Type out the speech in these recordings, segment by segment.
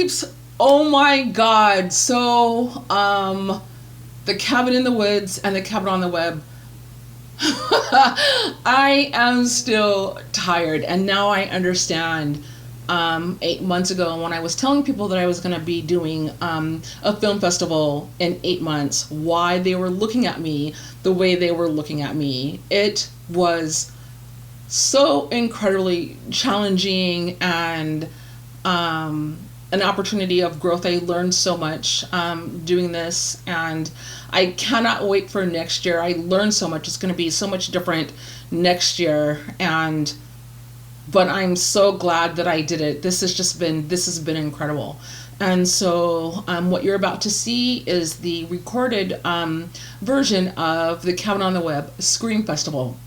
peeps. Oh my god. So, The Cabin in the Woods and The Cabin on the Web. I am still tired, and now I understand. 8 months ago, when I was telling people that I was going to be doing a film festival in 8 months, why they were looking at me the way they were looking at me. It was so incredibly challenging and an opportunity of growth. I learned so much doing this, and I cannot wait for next year. I learned so much. It's going to be so much different next year, and but I'm so glad that I did it. This has been incredible. And so, what you're about to see is the recorded version of the Cabin on the Web Scream Festival.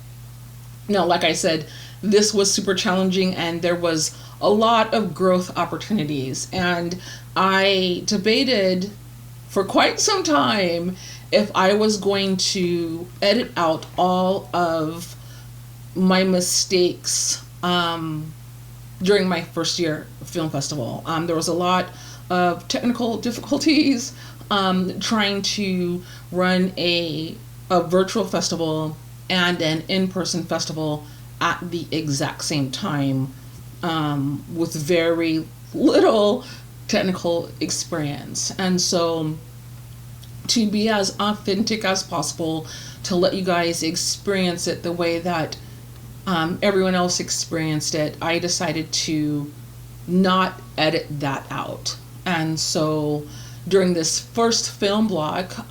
Now, like I said, this was super challenging, and there was a lot of growth opportunities. And I debated for quite some time if I was going to edit out all of my mistakes during my first year film festival. There was a lot of technical difficulties trying to run a virtual festival and an in-person festival at the exact same time, with very little technical experience. And so, to be as authentic as possible, to let you guys experience it the way that everyone else experienced it, I decided to not edit that out. And so, during this first film block,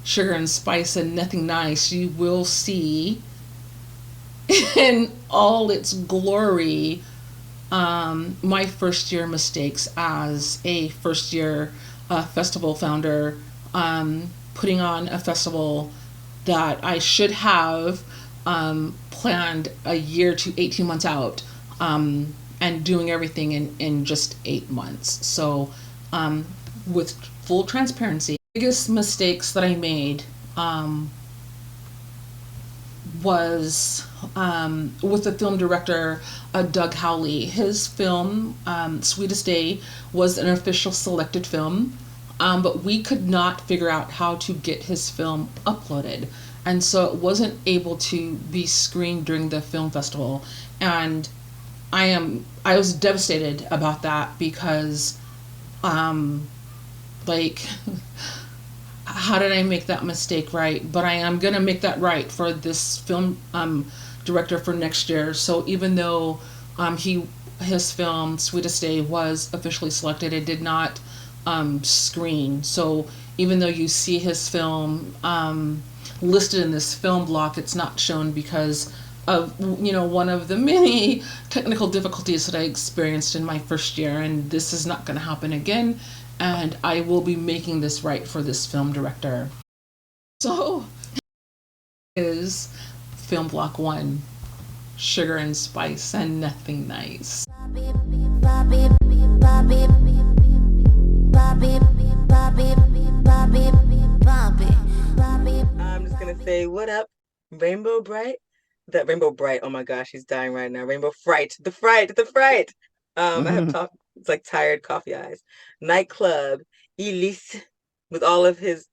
Sugar and Spice and Nothing Nice, you will see in all its glory my first year mistakes as a first year festival founder, putting on a festival that I should have planned a year to 18 months out, and doing everything in just 8 months. So, with full transparency, biggest mistakes that I made was with the film director Doug Howley. His film, Sweetest Day, was an official selected film, but we could not figure out how to get his film uploaded. And so it wasn't able to be screened during the film festival. And I was devastated about that because, like, how did I make that mistake right? But I am going to make that right for this film director for next year. So even though his film Sweetest Day was officially selected, it did not screen. So even though you see his film listed in this film block, it's not shown because of one of the many technical difficulties that I experienced in my first year, and this is not going to happen again. And I will be making this right for this film director. So is film block 1, Sugar and Spice and Nothing Nice. I'm just gonna say, what up, Rainbow Bright? That Rainbow Bright, oh my gosh, he's dying right now. Rainbow Fright, the fright, the fright. I have it's like tired coffee eyes. Nightclub, Elise, with all of his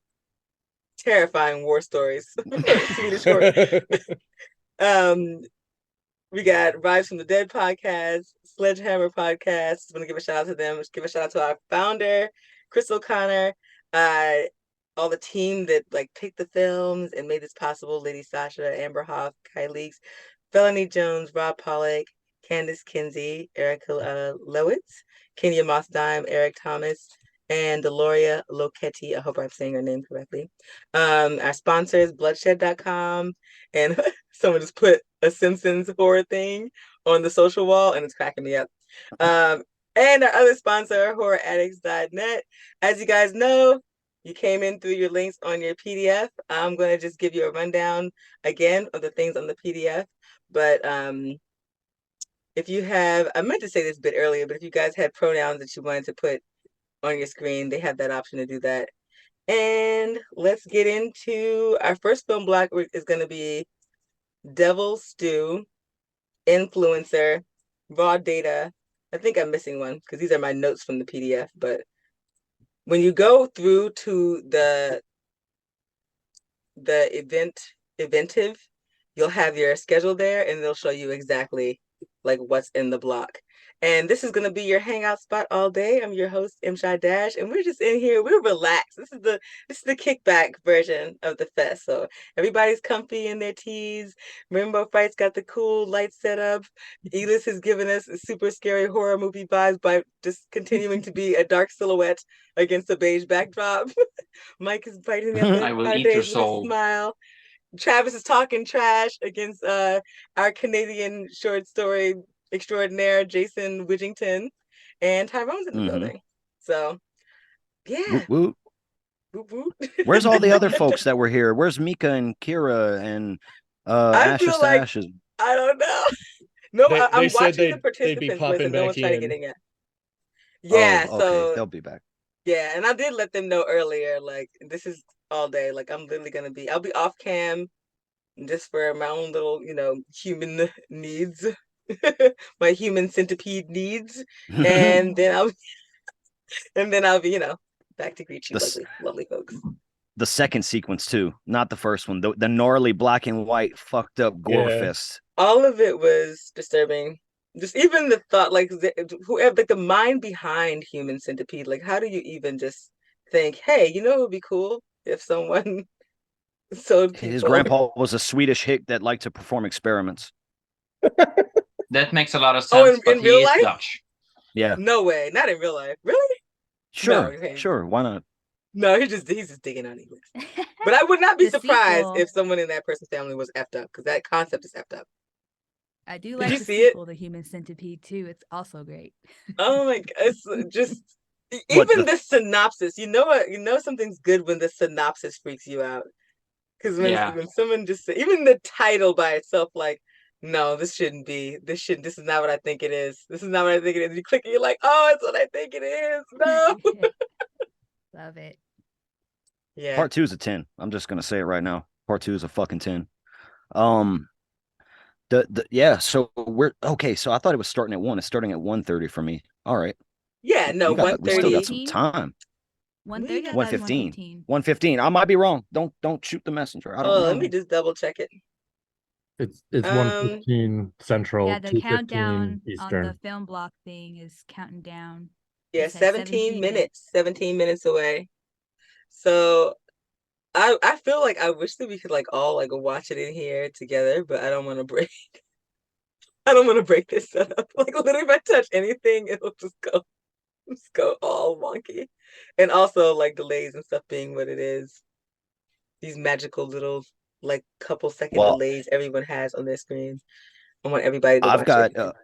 terrifying war stories. Swedish horror. Um, we got Rise from the Dead podcast, Sledgehammer podcast. Just want to give a shout out to them. Just give a shout out to our founder, Chris O'Connor, all the team that like picked the films and made this possible. Lady Sasha, Amber Hoff, Kai Leaks, Felony Jones, Rob Pollock, Candace Kinsey, Erica Lowitz, Kenya Moss Dime, Eric Thomas, and Deloria Loketti. I hope I'm saying her name correctly. Our sponsors, bloodshed.com, and someone just put a Simpsons horror thing on the social wall, and it's cracking me up. And our other sponsor, horroraddicts.net. As you guys know, you came in through your links on your PDF. I'm going to just give you a rundown again of the things on the PDF. But if you have, I meant to say this a bit earlier, but if you guys had pronouns that you wanted to put on your screen, they have that option to do that. And let's get into our first film block is going to be Devil Stew, Influencer, Raw Data, I think I'm missing one because these are my notes from the PDF. But when you go through to the eventive, you'll have your schedule there and they'll show you exactly like what's in the block. And this is gonna be your hangout spot all day. I'm your host, M. Shy Dash, and we're just in here. We're relaxed. This is the kickback version of the fest. So everybody's comfy in their tees. Rainbow Fright's got the cool light set up. Elis has given us super scary horror movie vibes by just continuing to be a dark silhouette against a beige backdrop. Mike is brightening up I will our eat your days with a soul. smile. Travis is talking trash against our Canadian short story extraordinaire, Jason Widgington, and Tyrone's in the building. So, yeah. Woot woot. Whoop, whoop. Where's all the other folks that were here? Where's Mika and Kira and I Ashes feel to like, Ashes? I don't know. No, They I'm said watching the they'd be participants list popping and no back one's trying to get in. in yet. Yeah, Oh, okay. so They'll be back. yeah, and I did let them know earlier, like this is all day. Like I'm literally I'll be off cam just for my own little, human needs, my human centipede needs, and then I'll be, back to greet you, The lovely, lovely folks. the second sequence too, not the first one. The gnarly black and white fucked up gore Yeah. fest. All of it was disturbing. Just even the thought, like whoever, like the mind behind human centipede, like how do you even just think, hey, it would be cool if someone sold His people. grandpa was a Swedish hick that liked to perform experiments. That makes a lot of Oh, sense, in but he real is life? Dutch. Yeah, No way, not in real life. Really? sure, okay. sure. Why not? No, he's just digging on English. But I would not be The surprised sequel. if someone in that person's family was effed up because that concept is effed up. I do Did like you the see it? sequel, The Human Centipede, too. It's also great. Oh my god, it's just What, even the synopsis. You know what? You know something's good when the synopsis freaks you out. Because Yeah. when someone just even the title by itself, like, no, this shouldn't be. This is not what I think it is. This is not what I think it is. You click it, you're like, oh, it's what I think it is. No. Love it. Yeah. Part 2 is a 10. I'm just gonna say it right now. Part 2 is a fucking 10. Yeah, so we're okay. So I thought it was starting at 1. It's starting at 1:30 for me. All right. Yeah, no, We still got some 1:30. time. 1:30. I thought it was 1:15. 1:15. 1:15. I might be wrong. Don't shoot the messenger. I don't know. Let me just double check it. It's Um, 1:15 Central, Yeah, the 2:15 countdown on the Eastern. film block thing is counting down. Yeah, It says 17 minutes. 17 minutes away. So I feel like I wish that we could like all like watch it in here together, but I don't want to break I don't want to break this setup. Like literally if I touch anything, it'll just go all wonky. And also like delays and stuff being what it is. These magical little like couple second Well, delays everyone has on their screens. I want everybody to I've watch got it.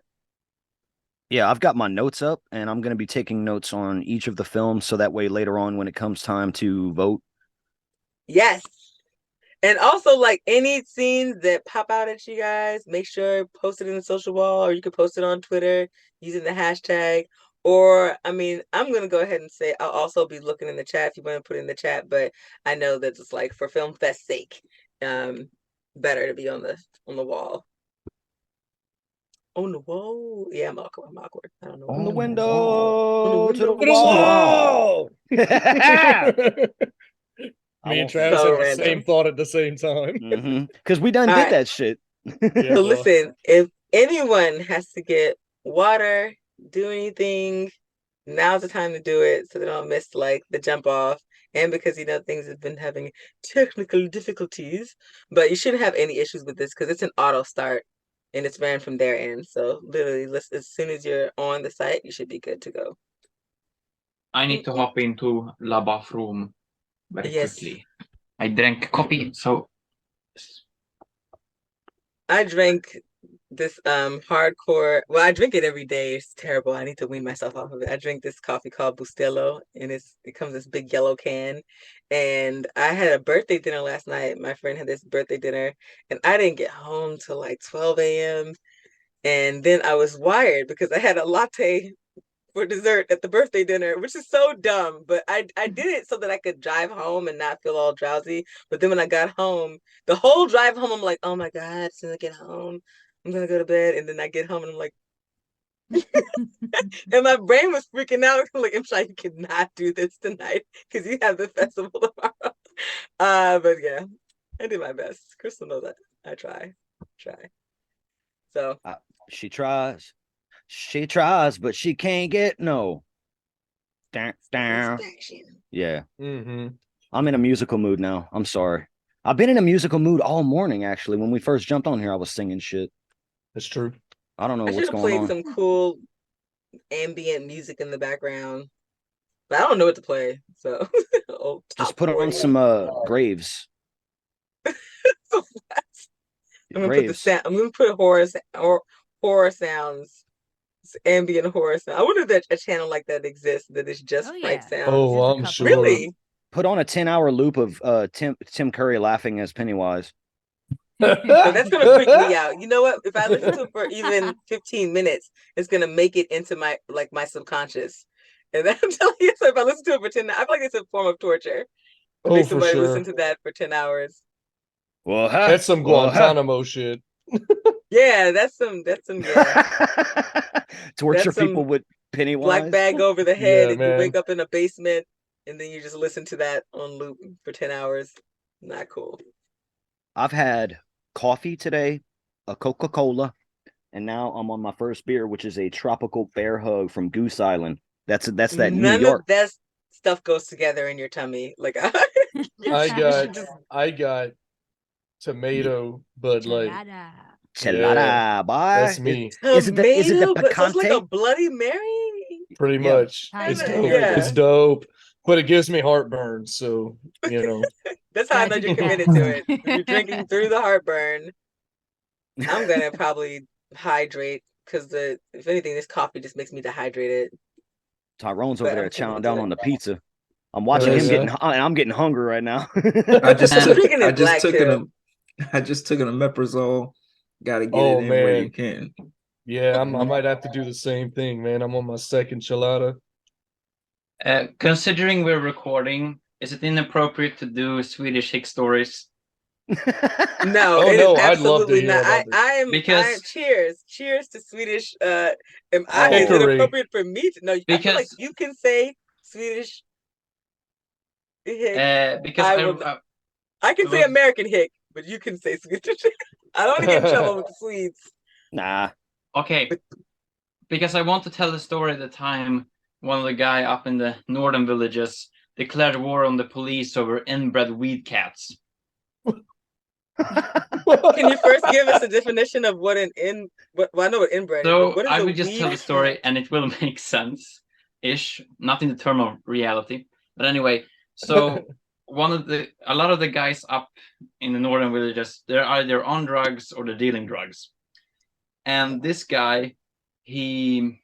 yeah, I've got my notes up and I'm going to be taking notes on each of the films so that way later on when it comes time to vote. Yes. And also, like any scenes that pop out at you guys, make sure post it in the social wall, or you can post it on Twitter using the hashtag. Or, I mean, I'm gonna go ahead and say I'll also be looking in the chat if you want to put it in the chat. But I know that it's like for Film Fest's sake, better to be on the wall. On the wall, yeah, I'm awkward. I don't know. On the why. window, to the To the wall. Me and Travis So had the random. same thought at the same time. Because we done All did right. that shit. Yeah, So boy. listen, if anyone has to get water, do anything, now's the time to do it so they don't miss like the jump off. And because things have been having technical difficulties, but you shouldn't have any issues with this because it's an auto start and it's ran from their end. So literally, as soon as you're on the site, you should be good to go. I need to hop into the bathroom very Yes. quickly. I drank coffee, so I drank this hardcore. Well, I drink it every day. It's terrible. I need to wean myself off of it. I drink this coffee called Bustelo, and it comes in this big yellow can. And I had a birthday dinner last night. My friend had this birthday dinner, and I didn't get home till like 12 a.m. And then I was wired because I had a latte for dessert at the birthday dinner, which is so dumb. But I did it so that I could drive home and not feel all drowsy. But then when I got home, the whole drive home, I'm like, oh my God, as soon as I get home, I'm gonna go to bed. And then I get home and I'm like, And my brain was freaking out. I'm like, I'm like, you cannot do this tonight because you have the festival tomorrow. But yeah, I do my best. Crystal knows that I try. So She tries, but she can't get no. Down. Yeah. Mm-hmm. I'm in a musical mood now. I'm sorry. I've been in a musical mood all morning, actually. When we first jumped on here, I was singing shit. That's true. I don't know I should what's have going played on. some cool ambient music in the background, but I don't know what to play. So Just put on some Graves. So I'm gonna put the Graves. sound. I'm gonna put horror sounds, ambient horror sound. I wonder if there's a channel like that exists that is just Oh, fright yeah. sounds. Oh, There's a I'm couple. sure. Really? Put on a 10-hour loop of Tim Curry laughing as Pennywise. So that's gonna freak me out. You know what? If I listen to it for even 15 minutes, it's gonna make it into my subconscious. And I'm telling you, so if I listen to it for 10, I feel like it's a form of torture. To make for somebody sure. listen to that for 10 hours. Well, That's some Guantanamo shit. Yeah, that's some Torture That's some people with Pennywise. black bag over the head, Yeah, and man. you wake up in a basement, and then you just listen to that on loop for 10 hours. Not cool. I've had coffee today, a Coca-Cola, and now I'm on my first beer, which is a tropical bear hug from Goose Island. That's that New None York. of that stuff goes together in your tummy. Like I got tomato Bud Light. Chelada. Chelada, boy. That's me. Is it the but so it's like a picante? Bloody Mary. Pretty Yeah. much. It's Kinda, dope. yeah. It's dope. But it gives me heartburn, so you know. That's how I know Gotta you're do committed to it. that. If you're drinking through the heartburn, I'm gonna probably hydrate because if anything, this coffee just makes me dehydrated. Tyrone's But over there I'm chowing committed down to on it. the pizza. I'm watching Oh, him yeah. getting, and I'm getting hungry right now. I just And- took Drinking is I just black, took too. I just took an omeprazole. Got to get Oh, it in where you man. can. Yeah, I might have to do the same thing, man. I'm on my second chelada. Considering we're recording, is it inappropriate to do Swedish hick stories? No, Oh, it no, is I'd love to absolutely hear not. about this. I am Because- cheers to Swedish. Is it Hickory. appropriate for me to? No, I feel like Because- you can say Swedish hick. Because I can say was- American hick, but you can say Swedish. I don't want to get in trouble with the Swedes. Nah. okay, because I want to tell the story of the time one of the guy up in the northern villages declared war on the police over inbred weed cats. Can you first give us a definition of what well, I know what inbred is, So but what is I a will just tell weed the story cat? and it will make sense-ish, not in the term of reality. But anyway, so a lot of the guys up in the northern villages, they're either on drugs or they're dealing drugs. And this guy, to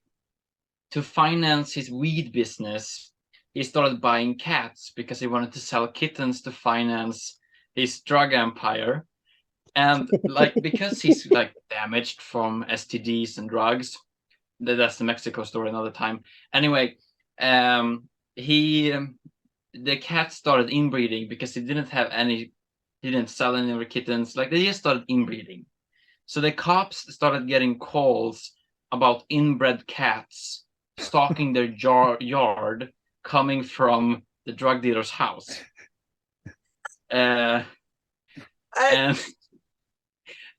finance his weed business, he started buying cats because he wanted to sell kittens to finance his drug empire. And because he's damaged from STDs and drugs, that's the Mexico story another time. Anyway, the cat started inbreeding because he didn't sell any of the kittens. They just started inbreeding. So the cops started getting calls about inbred cats stalking their yard coming from the drug dealer's house. And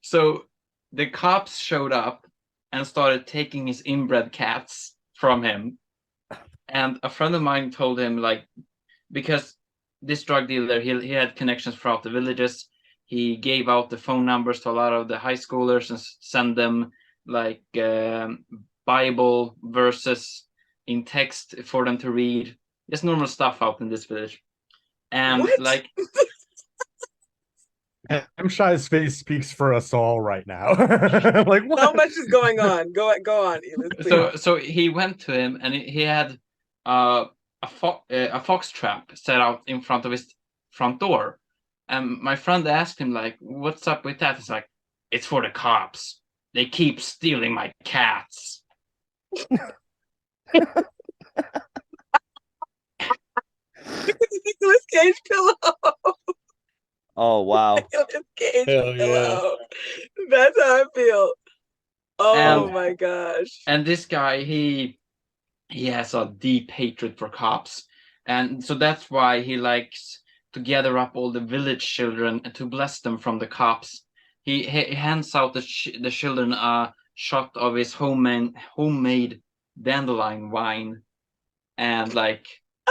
so the cops showed up and started taking his inbred cats from him. And a friend of mine told him, because this drug dealer, he had connections throughout the villages. He gave out the phone numbers to a lot of the high schoolers and send them Bible verses in text for them to read. Just normal stuff out in this village. And What? I'm Shy's face speaks for us all right now. Like, what? How much is going on? Go on, Elis, please. So he went to him and he had a fox trap set out in front of his front door. And my friend asked him, what's up with that? He's like, it's for the cops. They keep stealing my cats. Nicolas Cage pillow. Oh wow. Nicolas Cage Hell yeah. pillow. That's how I feel. Oh And- my gosh. And this guy, he has a deep hatred for cops, and so that's why he likes to gather up all the village children and to bless them from the cops. He hands out the children a shot of his homemade dandelion wine, and like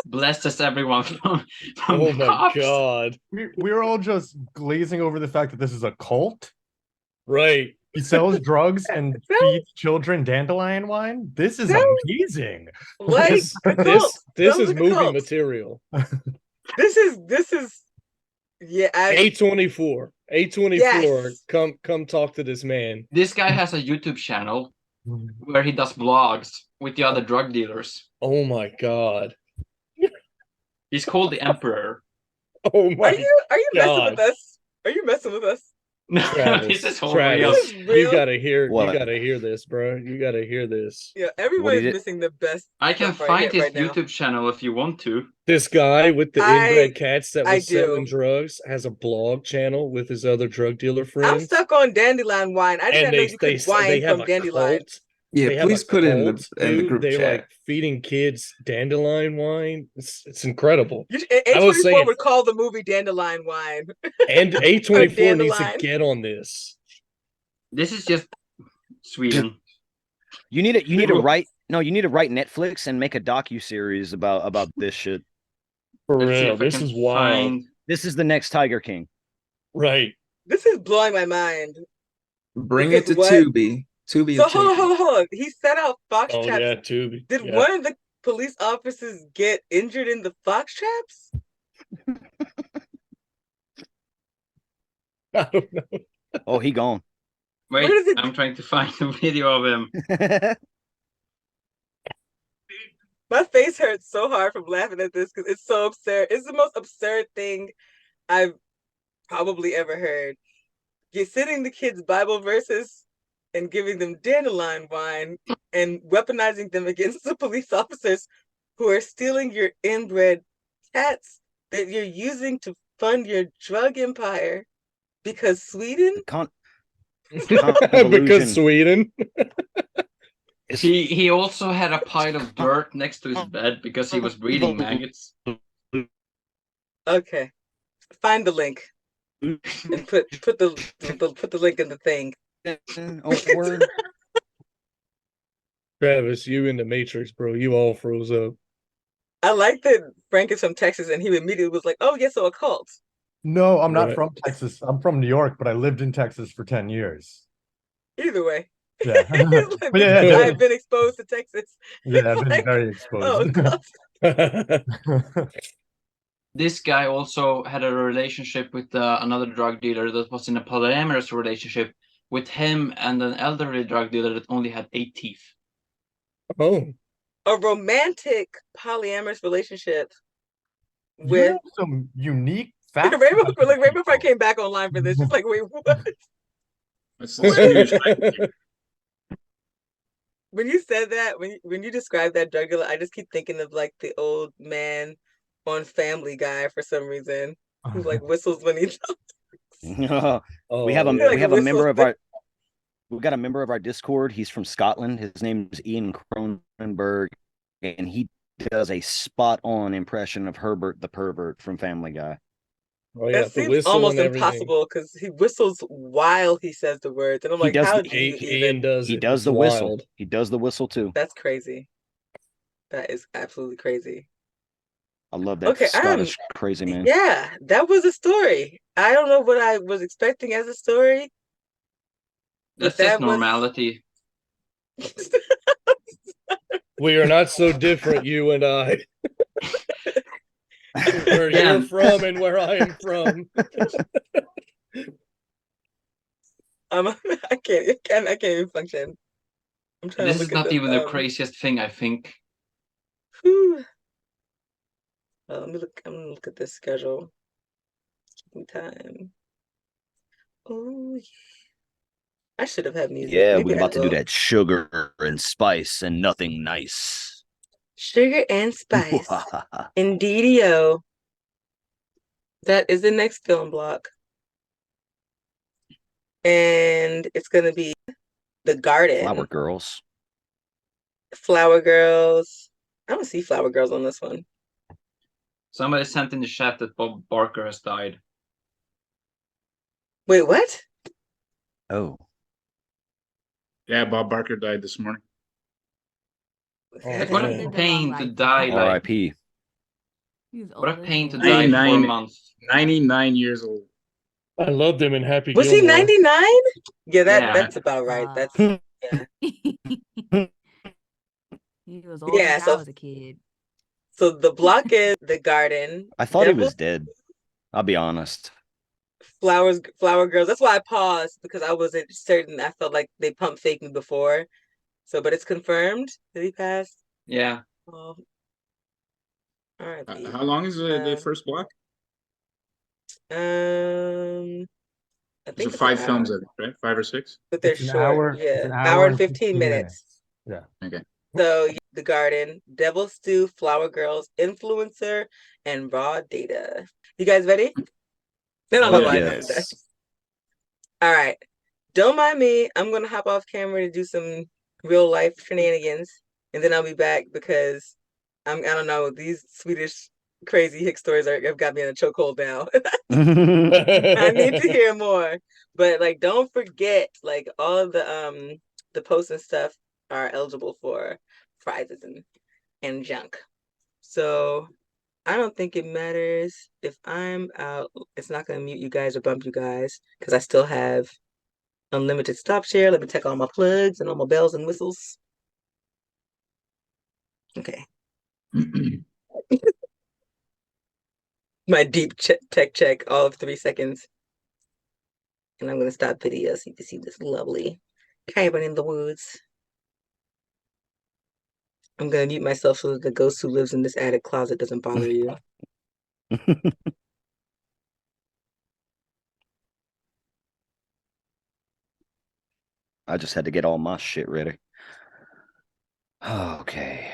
blesses everyone from Oh the my cops. god. We're all just glazing over the fact that this is a cult. Right. He sells drugs and That- feeds children dandelion wine. This is that- amazing. Like This a cult. this Sounds is like a movie cult. material. This is yeah. A24. A24. Yes. Come talk to this man. This guy has a YouTube channel where he does vlogs with the other drug dealers. Oh my god. He's called the Emperor. Oh my Are you messing God. with us? Are you messing with us? No, Travis, this is all Travis, real. This is you real. gotta hear What? this, bro. You gotta hear this. Yeah, What everybody's did it- missing the best. I can stuff find his right now. YouTube channel if you want to. This guy with the I- inbred cats that I was selling do. drugs has a blog channel with his other drug dealer I'm friends. stuck on dandelion wine. I didn't And know they you could they wine have from a dandelion. cult. Yeah, They have please a put it cult, in the dude. group They're chat. like feeding kids dandelion wine. It's incredible. A24 I was saying- would call the movie dandelion wine. And A24 needs to dandelion. get on this. This is just Sweden. You need to write Netflix and make a docu-series about this shit. For Let's see real. if I This can is wild. find- This is the next Tiger King. Right. This is blowing my mind. Bring it to Because what- Tubi. Tubi. So will take it. hold on. He set out fox Oh traps. yeah, Tubi. Did Yeah. one of the police officers get injured in the fox traps? I don't know. Oh, he gone. Wait, Where does it- I'm trying to find the video of him. My face hurts so hard from laughing at this because it's so absurd. It's the most absurd thing I've probably ever heard. You're sending the kids Bible verses and giving them dandelion wine and weaponizing them against the police officers who are stealing your inbred cats that you're using to fund your drug empire because Sweden? Convolution. Because Sweden. He also had a pile of dirt next to his bed because he was breeding maggots. Okay. Find the link and put the link in the thing. Oh, word. Travis, you in the Matrix, bro. You all froze up. I like that Frank is from Texas and he immediately was like, oh, yes, so a cult. No, I'm not Right. from Texas. I'm from New York, but I lived in Texas for 10 years. Either way. Yeah. It's like, But yeah, because yeah. I've been exposed to Texas. Yeah, I've been Like, very Oh, exposed. cult. This guy also had a relationship with another drug dealer that was in a polyamorous relationship with him and an elderly drug dealer that only had 8 teeth. Oh. A romantic polyamorous relationship You with have some unique facts. Rainbow. about these Like Rainbow Friend people. came back online for this. She's like, wait, what? It's huge. When you said that, when you described that drug dealer, I just keep thinking of like the old man on Family Guy for some reason, who like whistles when he talks. Oh, we have a yeah. we have a Like member of whistle. our we've got a member of our Discord. He's from Scotland. His name is Ian Cronenberg, and he does a spot on impression of Herbert the pervert from Family Guy. Oh yeah, That the seems whistle almost and everything. impossible because he whistles while he says the words, and I'm He like, does how the- do you Ian even? does He it. does It's the whistle. wild. He does the whistle too. That's crazy. That is absolutely crazy. I love that Okay, Scottish crazy man. Yeah, that was a story. I don't know what I was expecting as a story. That's That just was- normality. We are not so different, you and I. Where Yeah. you're from and where I am from. I can't even function. I'm trying This to is look at not even the um, craziest thing, I think. whew. Let me look. I'm gonna look at this schedule. Give me time. Oh yeah. I should have had music. Yeah, Maybe we're I about to do will. that sugar and spice and nothing nice. Sugar and spice. Indeedio. That is the next film block. And it's gonna be The Garden. Flower Girls. Flower Girls. I don't see Flower Girls on this one. Somebody sent in the chat that Bob Barker has died. Wait, what? Oh. Yeah, Bob Barker died this morning. Like, what a Lived a pain long to life, die. though. Like, R.I.P. He was what a old as pain to hell. die for a 99 month. 99 years old. I loved him in Happy Was he Gilmore. 99? Yeah, Yeah. that's about right. That's yeah. He was old Yeah, as I was a kid. So the block is The Garden. I thought he Devil was dead. I'll be honest. Flower Girls. That's why I paused because I wasn't certain. I felt like they pump faked me before. So, but it's confirmed that he passed. Yeah. Oh, all right. How long is the first block? I It's think it's 5 an films, hour, I think, right? 5 or 6. but they're It's an short. hour. Yeah, It's an hour and 15 minutes. Yeah. Okay. So The Garden, Devil Stew, Flower Girls, Influencer, and Raw Data. You guys ready? I don't know why. Yes. All right. Don't mind me. I'm gonna hop off camera to do some real life shenanigans, and then I'll be back because I don't know, these Swedish crazy hick stories have got me in a chokehold now. I need to hear more. But like, don't forget, like all of the posts and stuff are eligible for prizes and junk. So I don't think it matters if I'm out. It's not gonna mute you guys or bump you guys because I still have unlimited stop share. Let me check all my plugs and all my bells and whistles. Okay. My deep tech check all of 3 seconds. And I'm gonna stop video so you can see this lovely cabin in the woods. I'm gonna mute myself so that the ghost who lives in this attic closet doesn't bother you. I just had to get all my shit ready. Okay.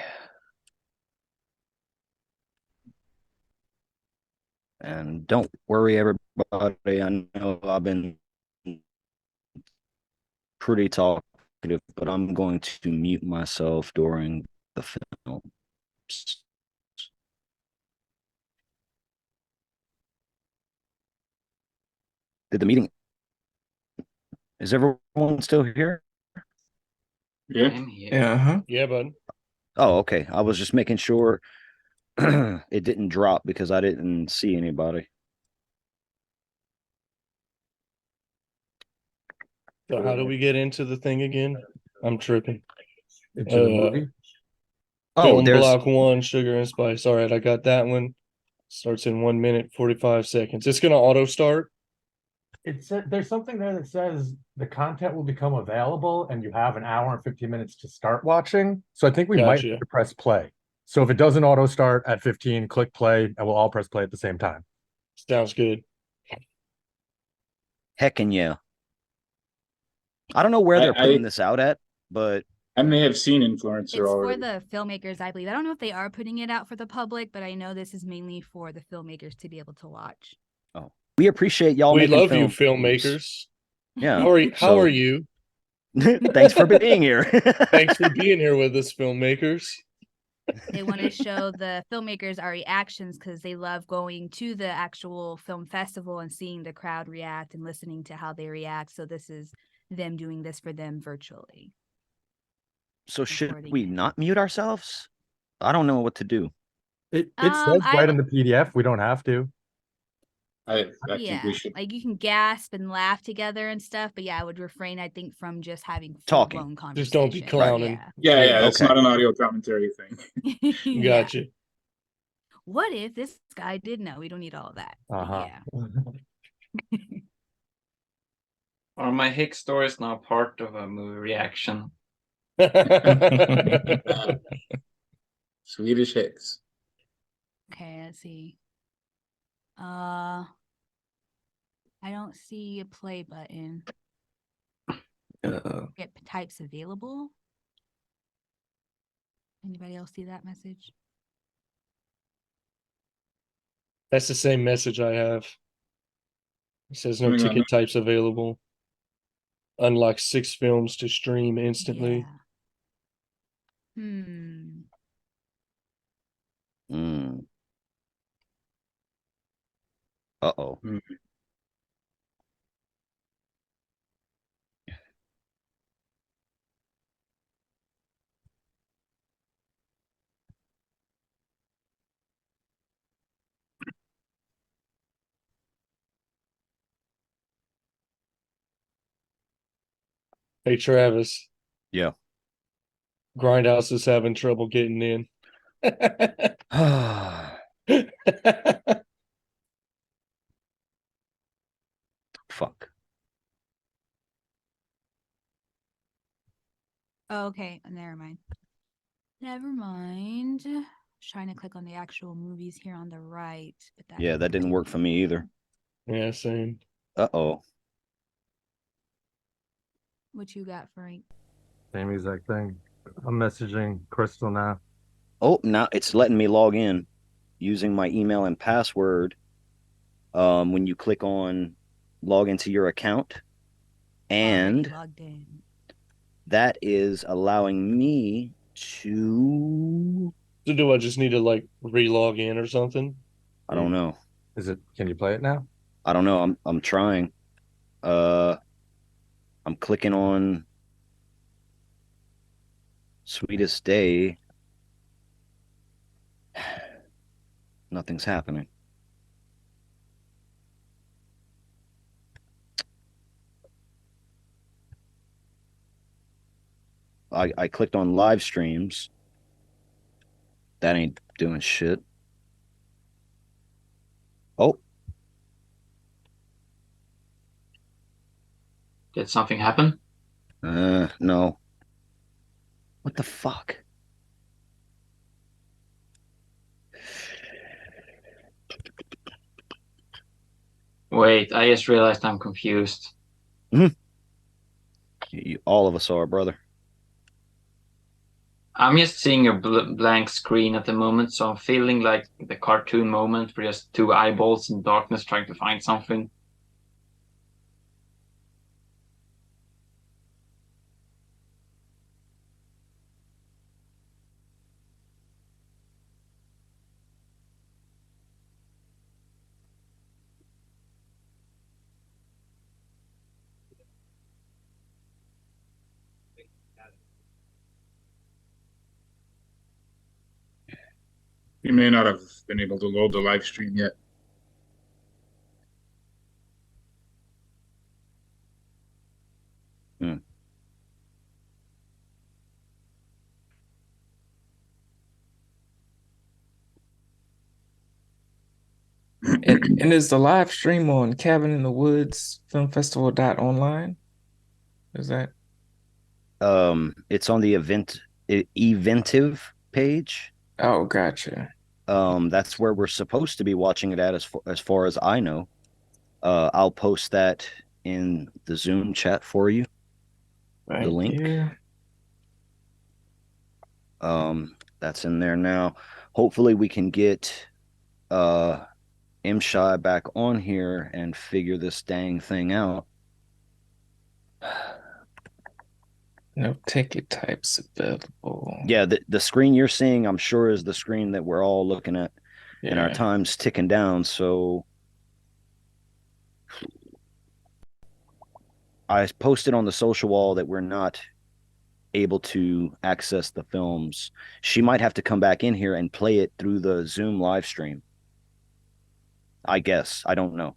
And don't worry, everybody. I know I've been pretty talkative, but I'm going to mute myself during the film. Did the meeting? Is everyone still here? Yeah. Yeah. Yeah, bud. Oh, okay. I was just making sure it didn't drop because I didn't see anybody. So how do we get into the thing again? I'm tripping. Into the movie. Oh, Film there's block 1, sugar and spice. All right, I got that one. Starts in 1 minute 45 seconds. It's gonna auto start. There's something there that says the content will become available and you have an hour and 15 minutes to start watching. So I think we might Gotcha. have to press play. So if it doesn't auto start at 15, click play and we'll all press play at the same time. Sounds good. heckin' yeah. I don't know where they're putting this out at, but I may have seen Influencer It's for already. the filmmakers, I believe. I don't know if they are putting it out for the public, but I know this is mainly for the filmmakers to be able to watch. oh, we appreciate y'all We making love you, films. filmmakers. Yeah. How are you? Thanks for being here. Thanks for being here with us, filmmakers. They want to show the filmmakers our reactions because they love going to the actual film festival and seeing the crowd react and listening to how they react. So this is them doing this for them virtually. So should Recording we it. not mute ourselves? I don't know what to do. It says I right w- in the PDF. We don't have to. I think Yeah, we should. like you can gasp and laugh together and stuff, but yeah, I would refrain, I think, from just having Talking. full-blown conversation. Just don't be clowning. Yeah, that's Okay. not an audio commentary thing. Yeah. Gotcha. What if this guy did know? We don't need all of that. But Uh-huh. yeah. Are my hick stories now part of a movie reaction? Swedish hicks. Okay, let's see. I don't see a play button. Get types available. Anybody else see that message? That's the same message I have. It says no Hang on. ticket types available. unlock 6 films to stream instantly. Yeah. Hmm. Uh-oh. Hey Travis, Yeah. Grindhouse is having trouble getting in. Fuck. Oh, okay, never mind. Never mind. I was trying to click on the actual movies here on the right, but Yeah, that didn't work for me either. Yeah, same. Uh-oh. What you got, Frank? Same exact thing. I'm messaging Crystal now. Oh, now it's letting me log in using my email and password. When you click on log into your account, and Already logged in. that is allowing me to. So do I just need to like re-log in or something? I don't know. Can you play it now? I don't know. I'm trying. I'm clicking on Sweetest Day. Nothing's happening. I clicked on live streams. That ain't doing shit. Oh, Did something happen? no. What the fuck? Wait, I just realized I'm confused. All of us are, brother. I'm just seeing a blank screen at the moment, so I'm feeling like the cartoon moment where just two eyeballs in darkness trying to find something. You may not have been able to load the live stream yet. And is the live stream on Cabin in the Woods Film Festival .online? Is that? It's on the eventive page. Oh, gotcha. That's where we're supposed to be watching it at, as far as I know. I'll post that in the Zoom chat for you. The Thank link. you. That's in there now. Hopefully we can get M Shy back on here and figure this dang thing out. No ticket types available. Yeah, the screen you're seeing, I'm sure, is the screen that we're all looking at, and our Yeah. time's ticking down. So I posted on the social wall that we're not able to access the films. She might have to come back in here and play it through the Zoom live stream. I guess. I don't know.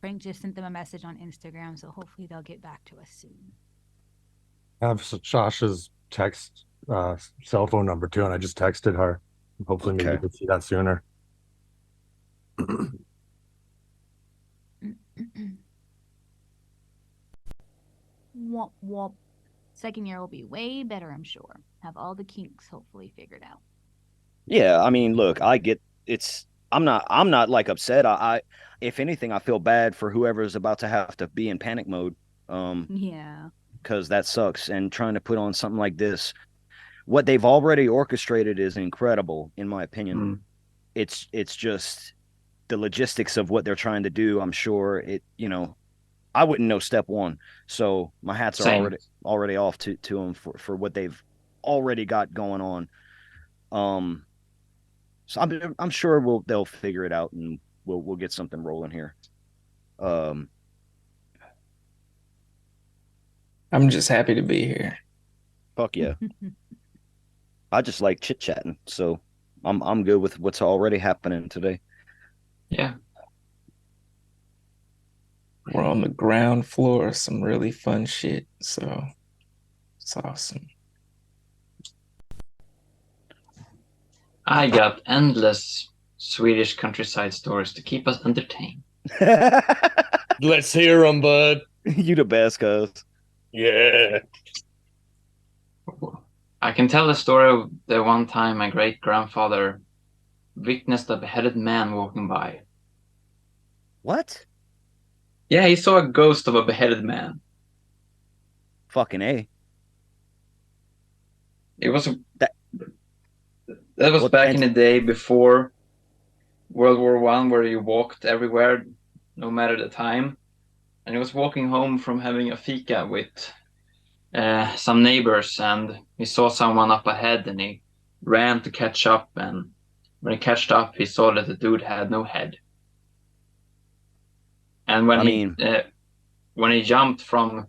Frank just sent them a message on Instagram, so hopefully they'll get back to us soon. I have Shasha's text cell phone number too, and I just texted her. Hopefully, maybe we Okay. can see that sooner. Womp womp. Second year will be way better, I'm sure. Have all the kinks hopefully figured out. Yeah, I mean, look, I get it's. I'm not like upset. If anything, I feel bad for whoever's about to have to be in panic mode. Yeah. Because that sucks. And trying to put on something like this, what they've already orchestrated is incredible, in my opinion. It's just the logistics of what they're trying to do. I'm sure I wouldn't know step one. So my hats are Same. already off to them for what they've already got going on. Um, so I'm sure they'll figure it out and we'll get something rolling here. Um, I'm just happy to be here. fuck yeah. I just like chit chatting, so I'm good with what's already happening today. Yeah. We're on the ground floor of some really fun shit, so it's awesome. I got endless Swedish countryside stories to keep us entertained. Let's hear them, bud. You the best, cuz. Yeah. I can tell the story of the one time my great grandfather witnessed a beheaded man walking by. What? Yeah, he saw a ghost of a beheaded man. Fucking A. It was That that was what back in and the day before World War One, where you walked everywhere, no matter the time. And he was walking home from having a fika with some neighbors, and he saw someone up ahead, and he ran to catch up. And when he catched up, he saw that the dude had no head. And I mean, when he jumped from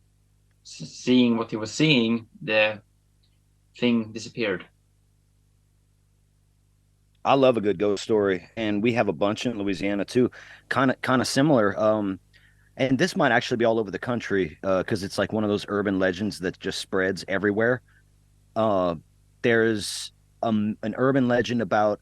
seeing what he was seeing, the thing disappeared. I love a good ghost story, and we have a bunch in Louisiana too, kind of similar. And this might actually be all over the country, because it's like one of those urban legends that just spreads everywhere. Uh, there's an urban legend about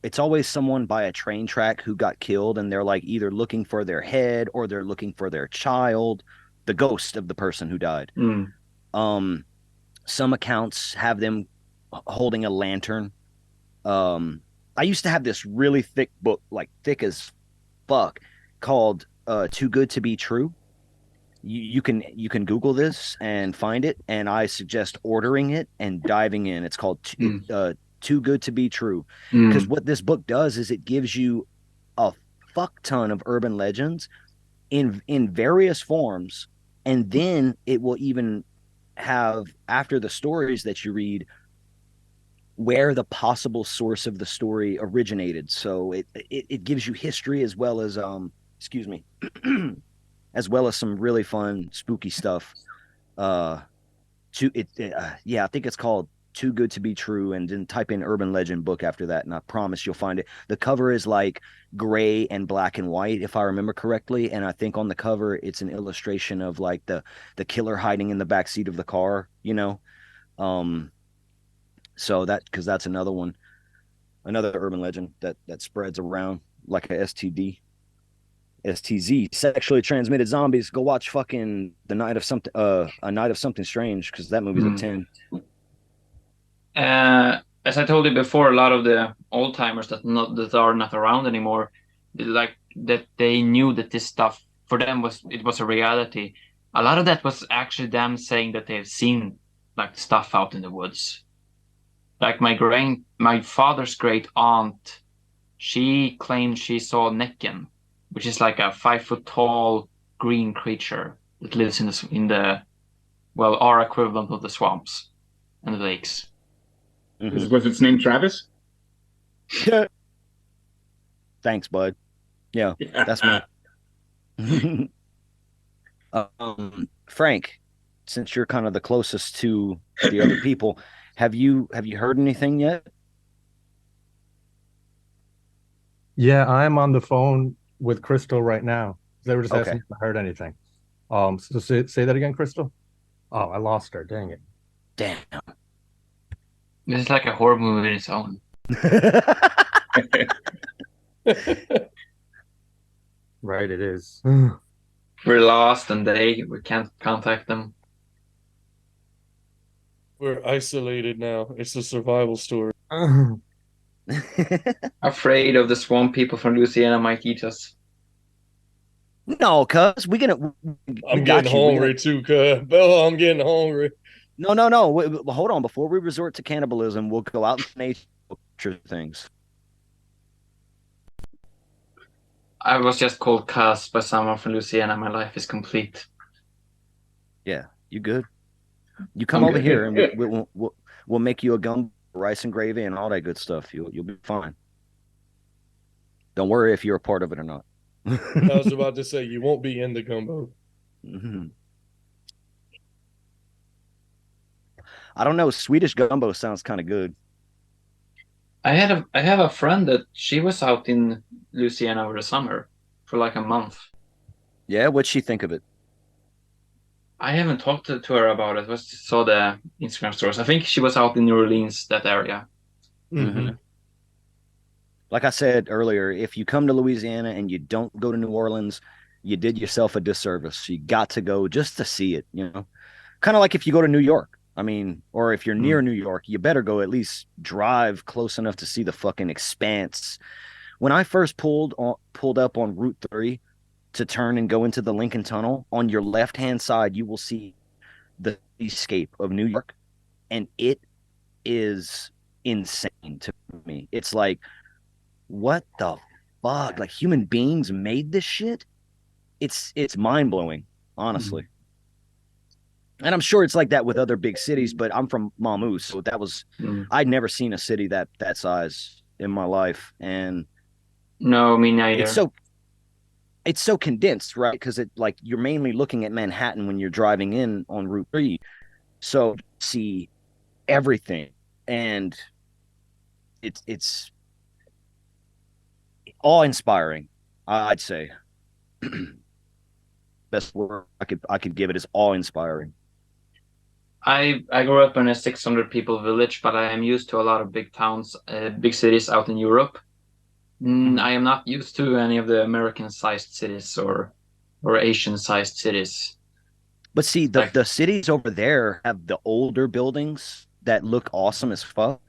it's always someone by a train track who got killed, and they're like either looking for their head or they're looking for their child, the ghost of the person who died. Mm. Um, some accounts have them holding a lantern. I used to have this really thick book, like thick as fuck, called "Too Good to Be True." You can Google this and find it, and I suggest ordering it and diving in. It's called "Too Good to Be True," because what this book does is it gives you a fuck ton of urban legends in various forms, and then it will even have, after the stories that you read, where the possible source of the story originated. So it gives you history as well as excuse me, as well as some really fun spooky stuff. Yeah, I think it's called Too Good to Be True, and then type in urban legend book after that, and I promise you'll find it. The cover is like gray and black and white, if I remember correctly, and I think on the cover it's an illustration of like the killer hiding in the back seat of the car, you know. Um, so that, because that's another urban legend that spreads around like a STZ, sexually transmitted zombies. Go watch fucking the night of something, a night of something strange, because that movie's a 10. As I told you before, a lot of the old timers that are not around anymore, like that, they knew that this stuff for them was a reality. A lot of that was actually them saying that they've seen like stuff out in the woods. Like my father's great aunt, she claimed she saw Necken, which is like a 5 foot tall green creature that lives in the well, our equivalent of the swamps and the lakes. Was its name Travis? Thanks, bud. Yeah, that's me. Frank, since you're kind of the closest to the other people, have you heard anything yet? Yeah, I'm on the phone with Crystal right now. They were just asking Okay. if I heard anything. So say that again, Crystal. Oh, I lost her. Dang it. Damn. This is like a horror movie in its own. Right, it is. We're lost and we can't contact them. We're isolated now. It's a survival story. Afraid of the swamp people from Louisiana might eat us. No, cuz we I'm got getting you. hungry too, cuz. Bella, I'm getting hungry. No. Hold on. Before we resort to cannibalism, we'll go out in nature things. I was just called cuss by someone from Louisiana. My life is complete. Yeah, you good. You come I'm over good. here and we'll make you a gumbo, rice and gravy and all that good stuff. You'll be fine. Don't worry if you're a part of it or not. I was about to say, you won't be in the gumbo. Mhm. I don't know. Swedish gumbo sounds kind of good. I have a friend that she was out in Louisiana over the summer for like a month. Yeah, what'd she think of it? I haven't talked to her about it. I just saw the Instagram stories. I think she was out in New Orleans, that area. Mm-hmm. Like I said earlier, if you come to Louisiana and you don't go to New Orleans, you did yourself a disservice. You got to go just to see it, you know? Kind of like if you go to New York. I mean, or if you're near New York, you better go at least drive close enough to see the fucking expanse. When I first pulled up on Route 3 to turn and go into the Lincoln Tunnel, on your left-hand side, you will see the escape of New York, and it is insane to me. It's like, what the fuck? Like human beings made this shit? It's mind-blowing, honestly. And I'm sure it's like that with other big cities, but I'm from Mamou, so that was I'd never seen a city that size in my life. And no, me neither. It's so condensed, right? Because it like you're mainly looking at Manhattan when you're driving in on Route 3. So see everything. And it's awe-inspiring, I'd say. Best word I could give it is awe-inspiring. I grew up in a 600 people village, but I am used to a lot of big towns, big cities out in Europe. I am not used to any of the American-sized cities or Asian-sized cities. But see, the cities over there have the older buildings that look awesome as fuck.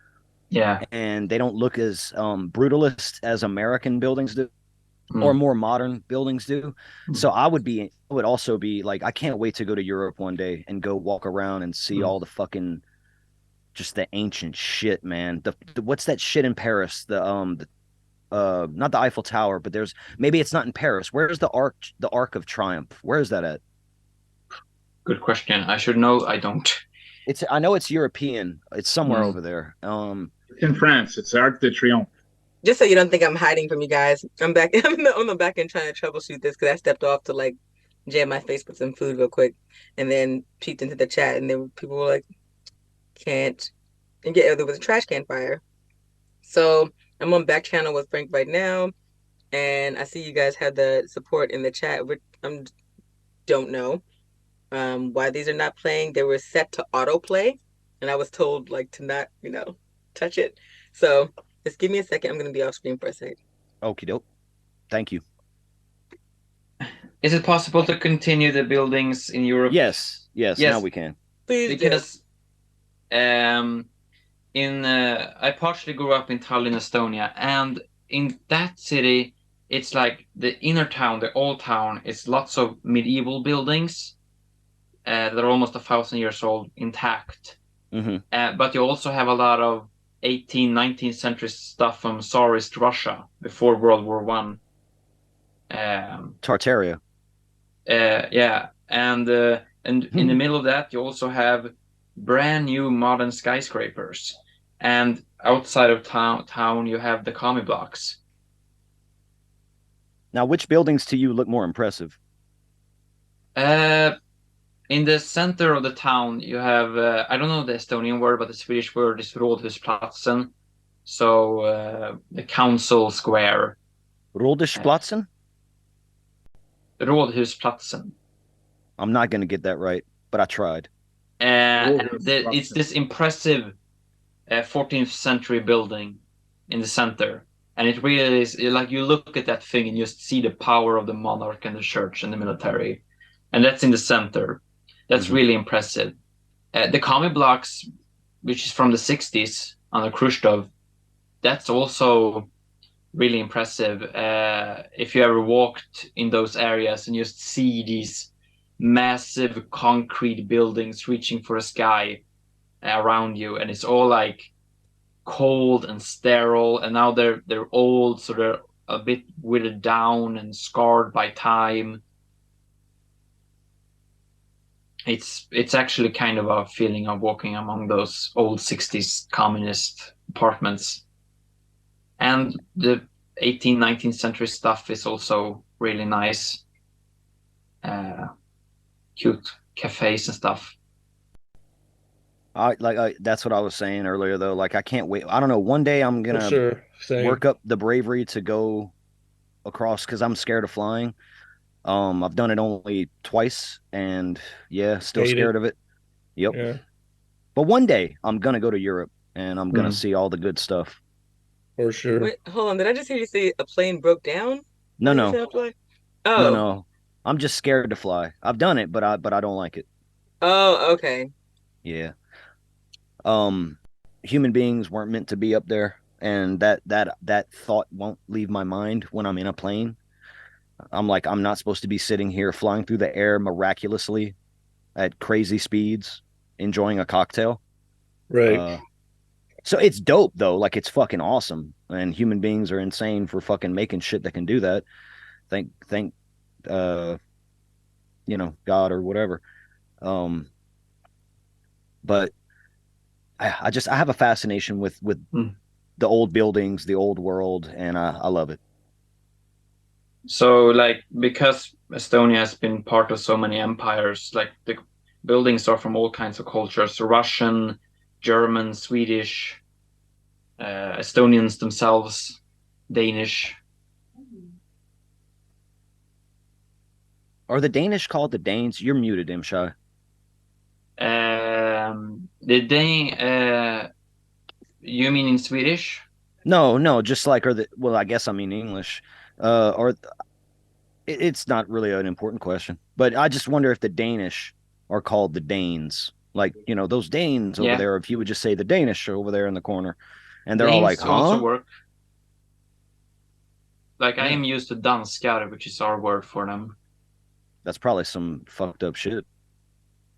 Yeah. And they don't look as brutalist as American buildings do, or more modern buildings do. So I would also be like, I can't wait to go to Europe one day and go walk around and see all the fucking just the ancient shit, man. The what's that shit in Paris? Not the Eiffel Tower, but there's maybe it's not in Paris. Where's the Arc of Triumph? Where is that at? Good question. I should know. I don't. I know it's European. It's somewhere over there. It's in France. It's Arc de Triomphe. Just so you don't think I'm hiding from you guys, I'm back on the back end trying to troubleshoot this because I stepped off to like jam my face with some food real quick, and then peeked into the chat, and then people were like, "Can't," and yeah, there was a trash can fire. So I'm on back channel with Frank right now, and I see you guys have the support in the chat. Which I don't know why these are not playing. They were set to autoplay, and I was told like to not, touch it. So just give me a second. I'm gonna be off screen for a second. Okie doke. Thank you. Is it possible to continue the buildings in Europe? Yes. Now we can. Please, because I partially grew up in Tallinn, Estonia, and in that city, it's like the inner town, the old town, is lots of medieval buildings that are almost 1,000 years old, intact. But you also have a lot of 18th, 19th century stuff from Tsarist Russia before World War One. Tartaria. Yeah, and in the middle of that, you also have brand new modern skyscrapers, and outside of town you have the commie blocks. Now, which buildings to you look more impressive? In the center of the town, you have I don't know the Estonian word, but the Swedish word is Rådhusplatsen, so the council square. Rådhusplatsen? Rådhusplatsen. I'm not going to get that right, but I tried. It's this impressive 14th century building in the center, and it really is like you look at that thing and you just see the power of the monarch and the church and the military, and that's in the center. That's really impressive. The commie blocks, which is from the 60s under Khrushchev, that's also really impressive. If you ever walked in those areas and just see these massive concrete buildings reaching for the sky around you, and it's all like cold and sterile, and now they're old, so they're a bit withered down and scarred by time. It's actually kind of a feeling of walking among those old 60s communist apartments. And the 18th, 19th century stuff is also really nice. Cute cafes and stuff. That's what I was saying earlier though. Like I can't wait. I don't know. One day I'm For gonna sure. Same. work up the bravery to go across because I'm scared of flying. I've done it only twice, and yeah, still Hate scared it. of it. Yep. Yeah, But one day I'm gonna go to Europe and I'm gonna Mm. see all the good stuff. for sure. Wait, hold on. Did I just hear you say a plane broke down? No, When you said no, a plane? no, Oh. no. I'm just scared to fly. I've done it, but I don't like it. Oh, okay. Yeah. Um, Human beings weren't meant to be up there, and that thought won't leave my mind when I'm in a plane. I'm like, I'm not supposed to be sitting here flying through the air miraculously at crazy speeds, enjoying a cocktail. Right. So it's dope though. Like it's fucking awesome. And human beings are insane for fucking making shit that can do that. Thank uh God or whatever. Um but I have a fascination with Mm. the old buildings, the old world, and I love it. So, like, because Estonia has been part of so many empires, like the buildings are from all kinds of cultures: Russian, German, Swedish, Estonians themselves, Danish. Are the Danish called the Danes? You're muted, Imshai. The Dane, you mean in Swedish? No, no, just like well, I guess I mean English. Or it's not really an important question, but I just wonder if the Danish are called the Danes. Like, those Danes over Yeah, there, if you would just say the Danish over there in the corner, and they're all like, Danes also huh? work. Like, I Yeah, am used to danskar, which is our word for them. that's probably some fucked up shit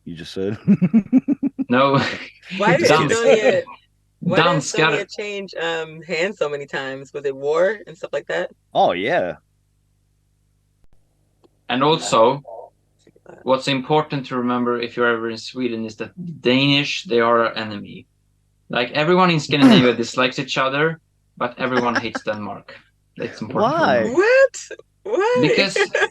you just said. No, Why did dans Estonia why did danskar. Estonia change hands so many times? Was it war and stuff like that? Oh, yeah. And also, what's important to remember if you're ever in Sweden is that Danish, they are our enemy. Like everyone in Scandinavia dislikes each other, but everyone hates Denmark. That's important to Why? remember. What? Why?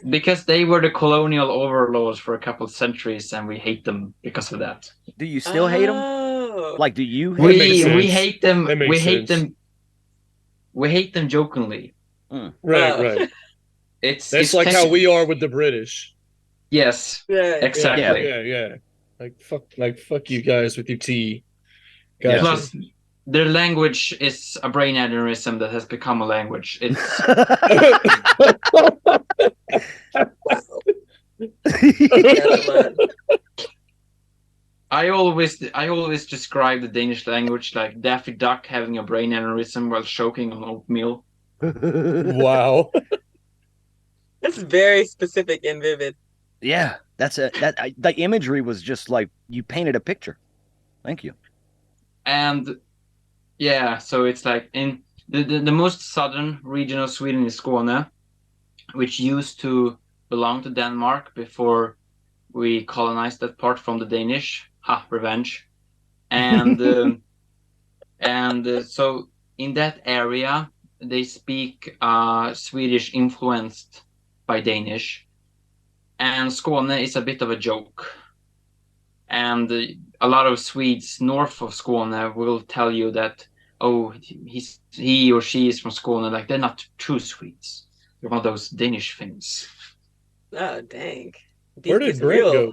Because they were the colonial overlords for a couple of centuries, and we hate them because of that. Do you still hate them? Oh. Like, do you That hate makes We sense. hate them. That makes We hate sense. them. We hate them jokingly. Mm. Right, Oh. right. It's That's like how we are with the British. Yes, Yeah. Yeah, exactly. yeah. Like fuck you guys with your tea. Yeah. Gotcha. Plus, their language is a brain aneurysm that has become a language. It's Wow. That's a lot. I always describe the Danish language like Daffy Duck having a brain aneurysm while choking on oatmeal. Wow. That's very specific and vivid. Yeah, the imagery was just like you painted a picture. Thank you. And yeah, so it's like in the most southern region of Sweden is Skåne, which used to belong to Denmark before we colonized that part from the Danish. Ha, revenge. And so in that area they speak Swedish influenced by Danish, and Skåne is a bit of a joke. And a lot of Swedes north of Skåne will tell you that, oh, he or she is from Skåne. Like, they're not true Swedes. They're one of those Danish things. Oh, dang. Where Beef did is Brent real. go?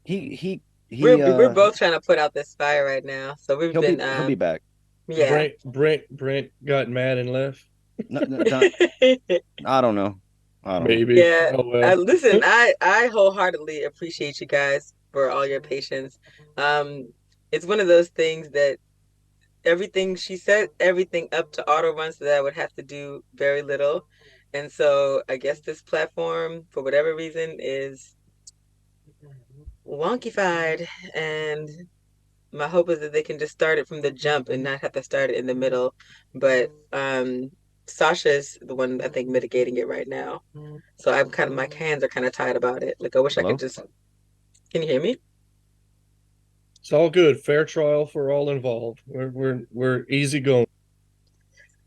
He We're both trying to put out this fire right now. So we've he'll been be back. yeah. Brent got mad and left. No, I don't know. Maybe. Yeah. Oh well. Listen, I wholeheartedly appreciate you guys for all your patience. It's one of those things that everything she said, everything up to auto run, so that I would have to do very little. And so I guess this platform, for whatever reason, is wonkified. And my hope is that they can just start it from the jump and not have to start it in the middle. But Sasha's the one I think mitigating it right now. So I'm kind of my hands are kind of tied about it. Like I wish I Hello? could just. Can you hear me? It's all good. Fair trial for all involved. We're easy going.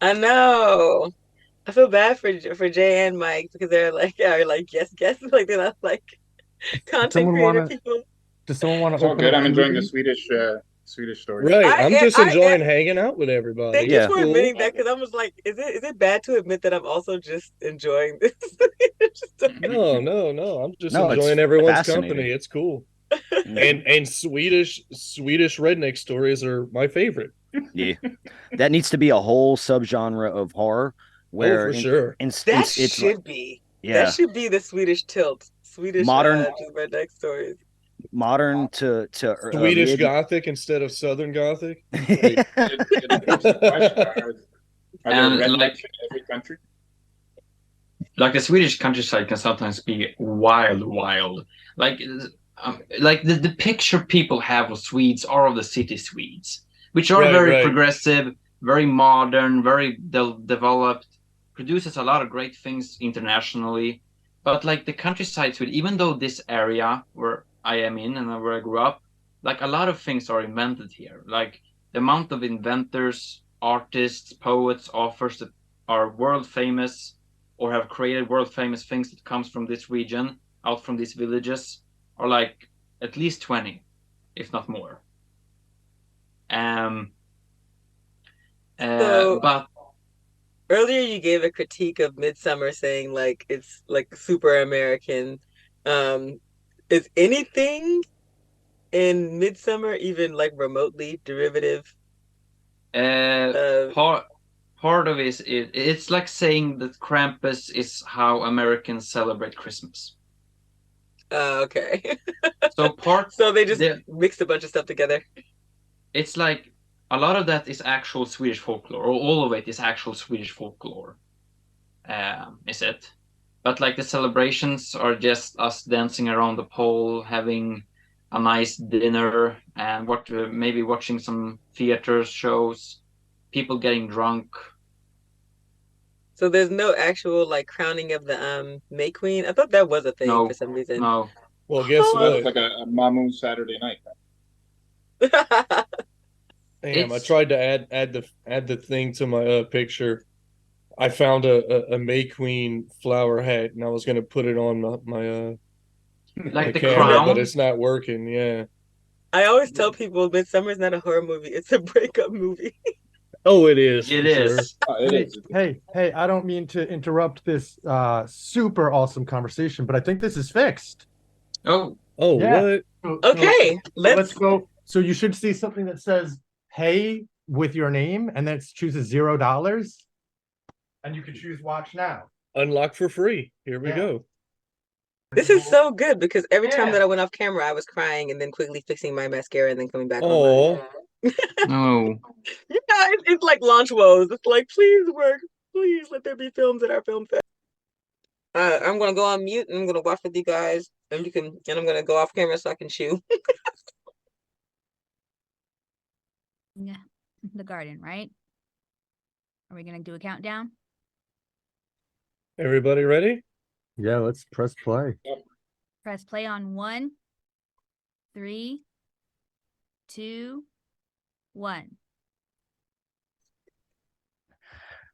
I know. I feel bad for Jay and Mike because they're like are like yes like they're not like content Someone creator wanna people. does someone want to It's all open good. up I'm the enjoying the movie? Swedish stories. Right. I'm just I am. enjoying hanging out with everybody. Thank you It's Yeah. for cool. admitting that because I was like, is it bad to admit that I'm also just enjoying this? No. I'm just No, it's enjoying everyone's fascinating. company. It's cool. Mhm. And Swedish redneck stories are my favorite. Yeah. That needs to be a whole subgenre of horror Oh, where for sure. That it's like, should be. That yeah, should be the Swedish tilt. Swedish modern just redneck stories. to Swedish mid. Gothic instead of Southern Gothic. Great. It becomes the question: are there And rednecks in every country? like the Swedish countryside can sometimes be wild. Like the picture people have of Swedes are of the city Swedes, which are very Right. progressive, very modern, very developed, produces a lot of great things internationally. But like the countryside Sweden, even though this area where I am in and where I grew up, like a lot of things are invented here. Like the amount of inventors, artists, poets, authors that are world famous or have created world famous things that comes from this region, out from these villages, are like at least 20, if not more. Um, So but earlier you gave a critique of Midsummer saying like it's like super American. Um, is anything in Midsummer even like remotely derivative of part of it's like saying that Krampus is how Americans celebrate Christmas. okay. So So they just the mixed a bunch of stuff together. it's like a lot of that is actual Swedish folklore, or all of it is actual Swedish folklore. Is it? But like the celebrations are just us dancing around the pole, having a nice dinner, and maybe watching some theater shows, people getting drunk. So there's no actual like crowning of the May Queen. I thought that was a thing for No, some reason. no. Well, guess So that's what? like a Mamu Saturday night. Damn, I It's tried to add the thing to my picture. I found a May Queen flower hat, and I was gonna put it on my like the camera, but crown. it's not working. Yeah. I always tell people Midsummer's not a horror movie, it's a breakup movie. Oh, it is It for sure. is. Oh, it is. Hey, I don't mean to interrupt this super awesome conversation, but I think this is fixed. Oh, Oh, Yeah. what? Okay, Let's go. So you should see something that says "Hey" with your name, and then it chooses $0, and you can choose watch now. Unlock for free. Here we Yeah. go. This is so good because every time Yeah. that I went off camera, I was crying and then quickly fixing my mascara and then coming back Oh, online. no. Yeah, it's like launch woes. It's like, please work. Please let there be films at our film fest. I'm gonna go on mute and I'm gonna watch with you guys, and I'm gonna go off camera so I can chew. Yeah, the garden, right? Are we gonna do a countdown? everybody ready? Yeah, let's press play. Press play on 1, 3, 2, 1.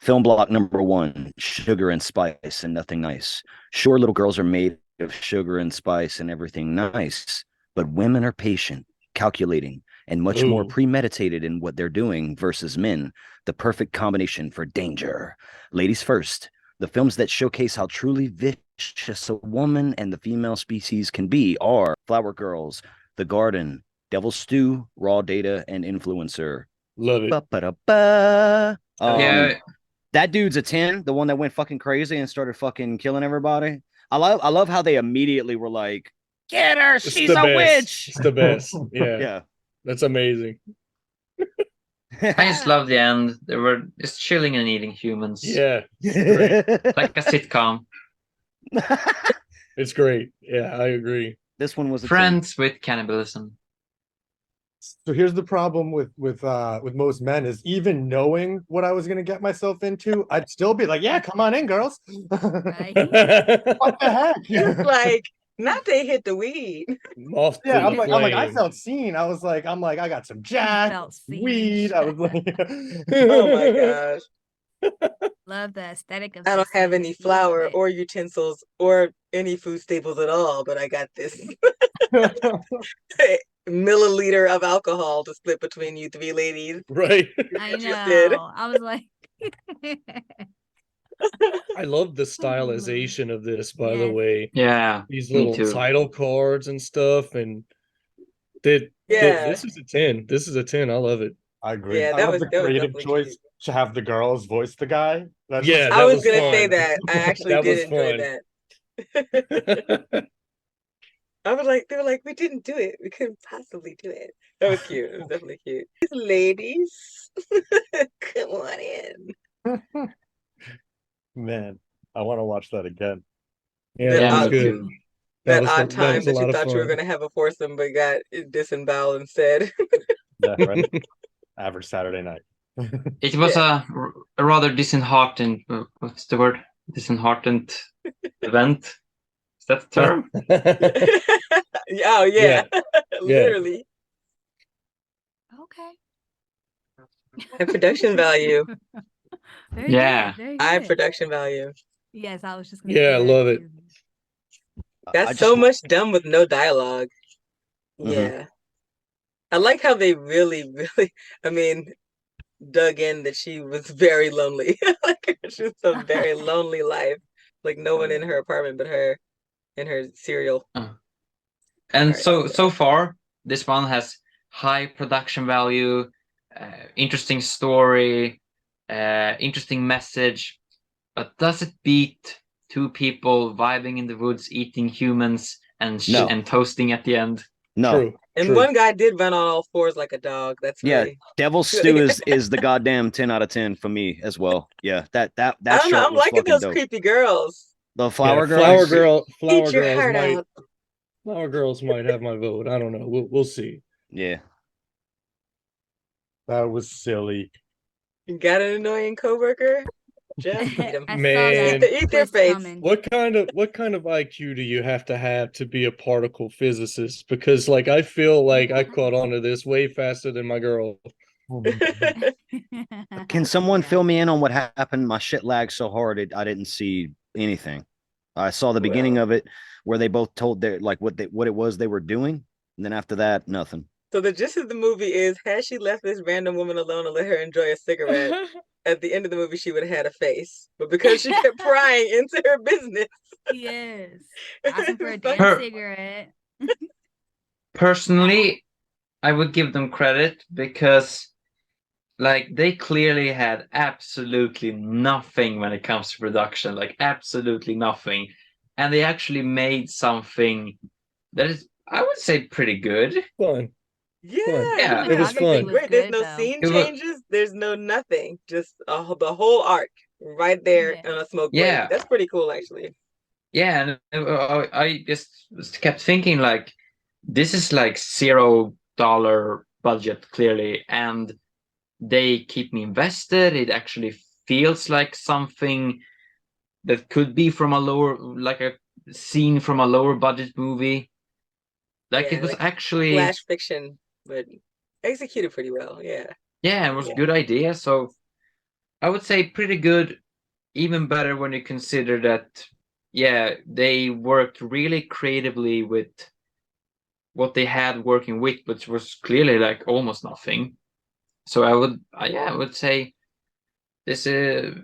Film block number 1, sugar and spice and nothing nice. Sure, little girls are made of sugar and spice and everything nice, but women are patient, calculating, and much more Ooh. premeditated in what they're doing versus men, the perfect combination for danger. Ladies first, the films that showcase how truly vicious a woman and the female species can be are Flower Girls, The Garden, Devil's Stew, Raw Data, and Influencer. Love it. Ba-ba-da-ba. Yeah, That dude's a 10, the one that went fucking crazy and started fucking killing everybody. I love how they immediately were like, get her, It's she's the a best. witch. It's the best. Yeah. Yeah. That's amazing. I just love the end. They were just chilling and eating humans. Yeah. It's great. Like a sitcom. It's great. Yeah, I agree. This one was a 10. Friends with cannibalism. So here's the problem with most men is even knowing what I was gonna get myself into, I'd still be like, yeah, come on in, girls. Right? What the heck? It's like, not they hit the weed. Off to Yeah, the I'm like, I flame. felt seen. I'm like, I got some jack, Felt seen. weed. I was like, Oh my gosh. Love the aesthetic of I don't have any succinct. Love flour it. or utensils or any food staples at all, but I got this milliliter of alcohol to split between you three ladies. Right. I Interested. know. I was like, I love the Oh. stylization of this, by the Yes. way. Yeah, These me little too. title cards and stuff, and Yeah. this is a 10. This is a 10. I love it. I agree. Yeah, I that love was the that was creative definitely choice cute. to have the girls voice the guy. That Yeah, I that was was gonna say fun. that. I actually That was did enjoy fun. that. I was like, they were like, we didn't do it. We couldn't possibly do it. That was cute. It was definitely cute. These ladies, come on in. Man, I want to watch that again. Yeah, That that Yeah, was me odd, good. too. that That odd time was a that you lot of thought you were fun. gonna have a foursome, but got disemboweled instead. Yeah, right. Average Saturday night. It was Yeah. a rather disheartened, what's the word? Disheartened event. Is that the term? Oh yeah, Yeah. literally. Okay. And production value. Very Yeah. good. Very High good. production value. Yes, I was just gonna Yeah, I say that love it. too. That's I so just much done with no dialogue. Mhm. Yeah. I like how they really, really, I mean, dug in that she was very lonely. Like she was a very lonely life. Like no one in her apartment but her in her cereal. And Sorry, so far, this one has high production value, interesting story, interesting message. But does it beat two people vibing in the woods, eating humans, and No. and toasting at the end? No. True. And True. one guy did run on all fours like a dog. That's Yeah, really Devil's Stew is the goddamn 10 out of 10 for me as well. Yeah, that I don't know. short I'm was liking fucking those dope. creepy girls. The Yeah, flower girl. Flower Eat your girls heart might out. Flower girls might have my vote. I don't know. We'll see. Yeah. That was silly. You got an annoying coworker? Just eat them. I saw Man, that Eat their twist face. coming. what kind of IQ do you have to be a particle physicist? Because like I feel like I caught on to this way faster than my girl. Can someone Yeah. fill me in on what happened? My shit lagged so hard I didn't see anything. I saw the beginning Well, of it where they both told their like what it was they were doing, and then after that, nothing. so the gist of the movie is, had she left this random woman alone and let her enjoy a cigarette, at the end of the movie she would have had a face. But because she kept prying into her business, Yes. Asking for a it's like, damn Her- cigarette. Personally, I would give them credit because like they clearly had absolutely nothing when it comes to production, like absolutely nothing. And they actually made something that is, I would say, pretty good. Fun. yeah, It was it's fun. great. There's good, no though. scene It was, changes. There's no nothing. Just the whole arc right there Yeah. on a smoke break. yeah, That's pretty cool, actually. yeah. And I just kept thinking like, this is like $0 budget clearly, and they keep me invested. It actually feels like something that could be from a lower, like a scene from a lower budget movie. Like Yeah, it was like actually, flash fiction, but executed pretty well. Yeah. yeah, it was a Yeah. good idea. So I would say pretty good, even better when you consider that, yeah, they worked really creatively with what they had working with, which was clearly like almost nothing. So I would say this is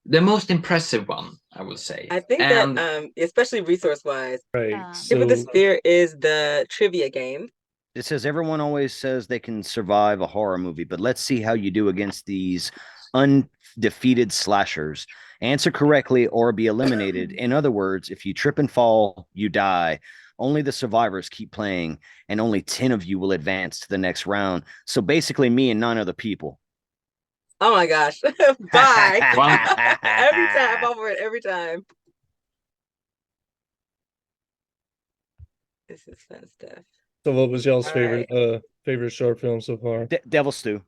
the most impressive one, I would say. I think And that especially resource wise, Right. Tip of the So Spear is the trivia game. It says everyone always says they can survive a horror movie, but let's see how you do against these undefeated slashers. Answer correctly or be eliminated. In other words, if you trip and fall, you die. Only the survivors keep playing, and only 10 of you will advance to the next round. So basically, me and 9 other people. Oh my gosh. Bye. One- Every time. I fall for it every time. This is fun stuff. So what was y'all's All favorite short film so far? Devil Stew.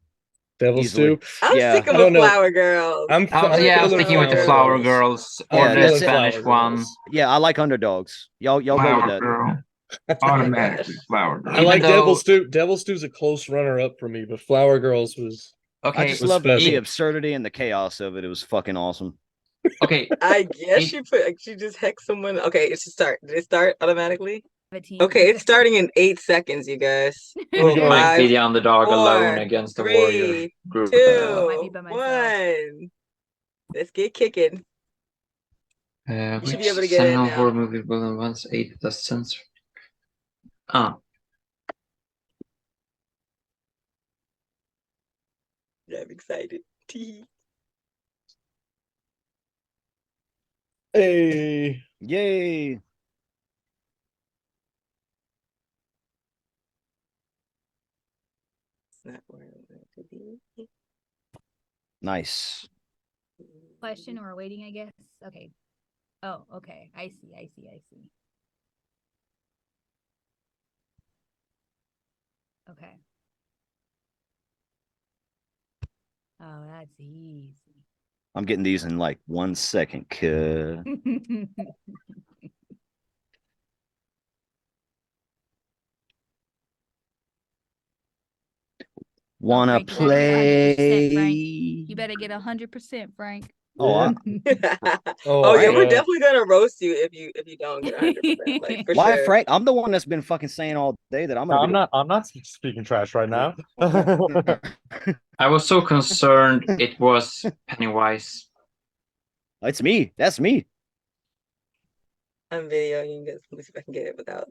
Devil Easily. Stew? I'm Yeah. sick of I the don't know. Flower Girls. I'm Yeah, I'm feeling sticking with the Flower Girls I'm or Yeah, the that's feeling it. Spanish Flower one. Girls. Yeah, I like underdogs. Y'all go with Flower that. Girl. Oh my Automatically gosh. Flower Girl. I Even like though- Devil Stew. Devil Stew's a close runner up for me, but Flower Girls was Okay, I just was love special. the absurdity and the chaos of it. It was fucking awesome. okay. I guess It- she just hex someone. Okay, it should start. Did it start automatically? 17. Okay, it's starting in 8 seconds, you guys. Oh, You God. might be 5, the underdog 4, alone against the warrior 3, group. 2, Might be by myself. 1. Let's get kicking. You should be able to get in seminal now. horror movie will once ate the censor? Ah, Yeah, I'm excited. Hey. Yay. It's not where I want it to be. Nice. Question or waiting, I guess. Okay. Oh, okay. I see. I see. I see. Okay. Oh, that's easy. I'm getting these in like 1 second. Wanna Frank, you better get 100%, Frank. play? You better get 100%, Frank. Oh, Oh yeah, we're God. definitely gonna roast you if you don't get 100%. Like for why, sure. Frank? I'm the one that's been fucking saying all day that I'm No, gonna. I'm not speaking trash right now. I was so concerned it was Pennywise. It's me. That's me. I'm videoing this. Let me see if I can get it without.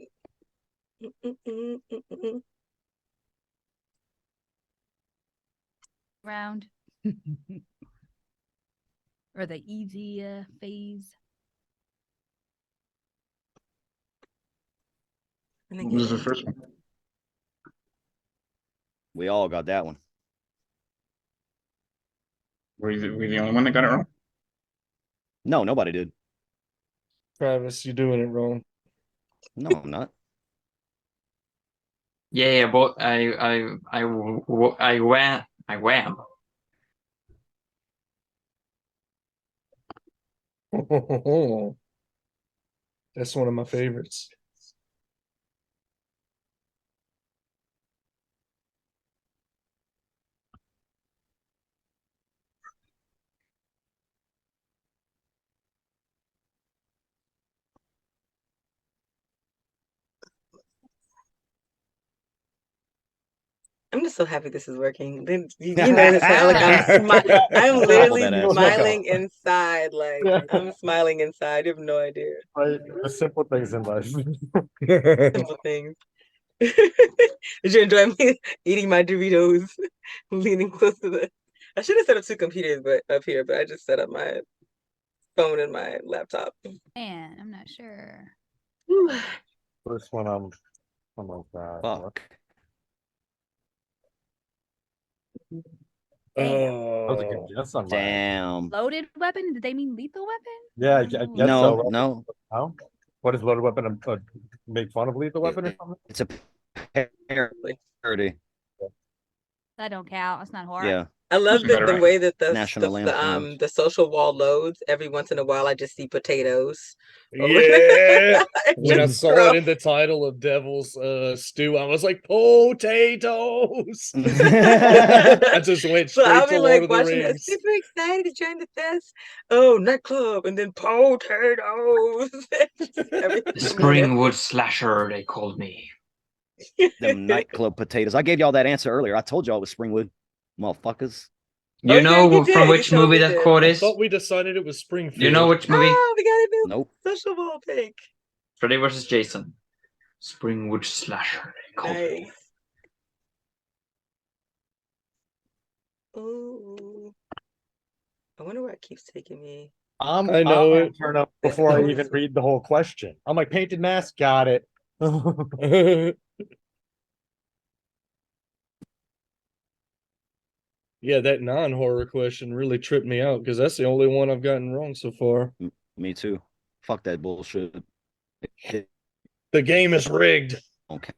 Round. Or the easy phase. What was the first one? We all got that one. Were you the only one that got it wrong? No, nobody did. Travis, you're doing it wrong. No, I'm not. Yeah, but I wham. That's one of my favorites. I'm just so happy this is working. Then you notice how like I'm literally that ass. smiling inside. Like I'm smiling inside. You have no idea. Right, the simple things in life. Simple things. Did you enjoy me eating my Doritos, leaning close to the? I should have set up 2 computers, but up here, but I just set up my phone and my laptop. Man, I'm not sure. First one, I'm like that. Fuck. That was a Oh, good guess on mine. Damn. Loaded weapon? Did they mean lethal weapon? Yeah, I Oh. guess No, so. Right? no. No? What is loaded weapon? Make fun of lethal weapon or something? It's a parody. That don't count. That's not horror. Yeah. I love Got it the right. way that National Lampoons. the social wall loads. Every once in a while, I just see potatoes. yeah. It's When I just saw gross. it in the title of Devil's Stew, I was like, potatoes. I just went So straight I'll to be Lord like of the watching it, Rings. super excited, trying to test. Oh, nightclub, and then potatoes. The Springwood Slasher, they called me. Them nightclub potatoes. I gave y'all that answer earlier. I told y'all it was Springwood, motherfuckers. You Oh, yeah, know you did. from You which movie totally that did. quote I is? thought we decided it was Springfield. You know which movie? Oh, we got it. Nope. Social ball pink. Freddy versus Jason. Springwood Slasher, they called me. Nice. Ooh. I wonder where it keeps taking me. I know I'm gonna it. turn up before I even read the whole question. I'm like, painted mask, got it. Yeah, that non-horror question really tripped me out because that's the only one I've gotten wrong so far. Me too. Fuck that bullshit. The game is rigged. Okay.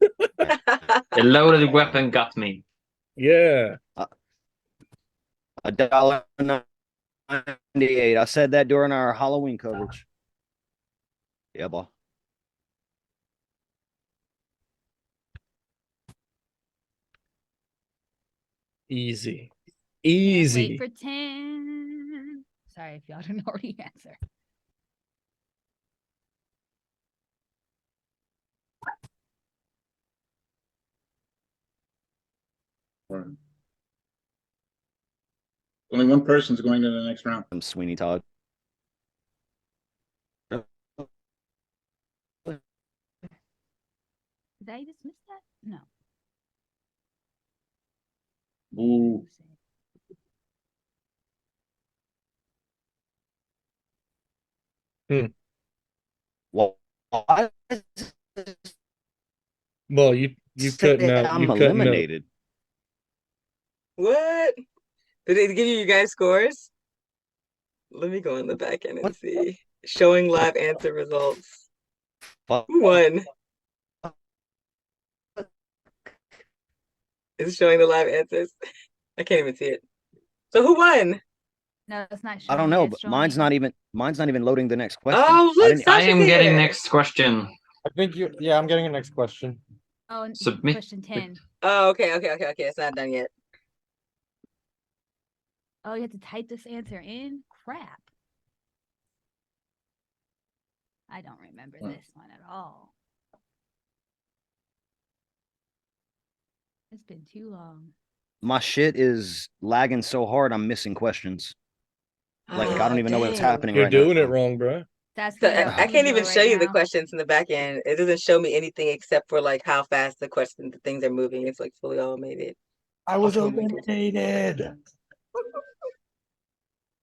The loaded weapon got me. Yeah. $1.98. I said that during our Halloween coverage. Yeah, boy. Easy. Can't Easy. wait for 10. Sorry if y'all didn't already answer. Only one person's going to the next round. I'm Sweeney Todd. Did I just miss that? No. Ooh. Well, Well, you cutting out. I'm You cutting out. eliminated. What? Did they give you guys scores? Let me go in the back end and see. Showing live answer results. Who won? Is it showing the live answers? I can't even see it. So who won? No, it's not I showing. don't know, It's but showing- mine's not even loading the next question. Oh, I look, didn't- I Sasha's am getting here. next question. I think you. Yeah, I'm getting a next question. Oh, and Submit. question 10. Oh, okay. It's not done yet. Oh, you have to type this answer in? Crap. I don't remember this one at all. It's been too long. My shit is lagging so hard I'm missing questions. Like I don't even know what's dang. happening You're right doing now. it wrong, bro. That's So asking you I to can't Google even right show you the now. questions in the back end. It doesn't show me anything except for like how fast the things are moving. It's like fully automated. I was Automated. eliminated.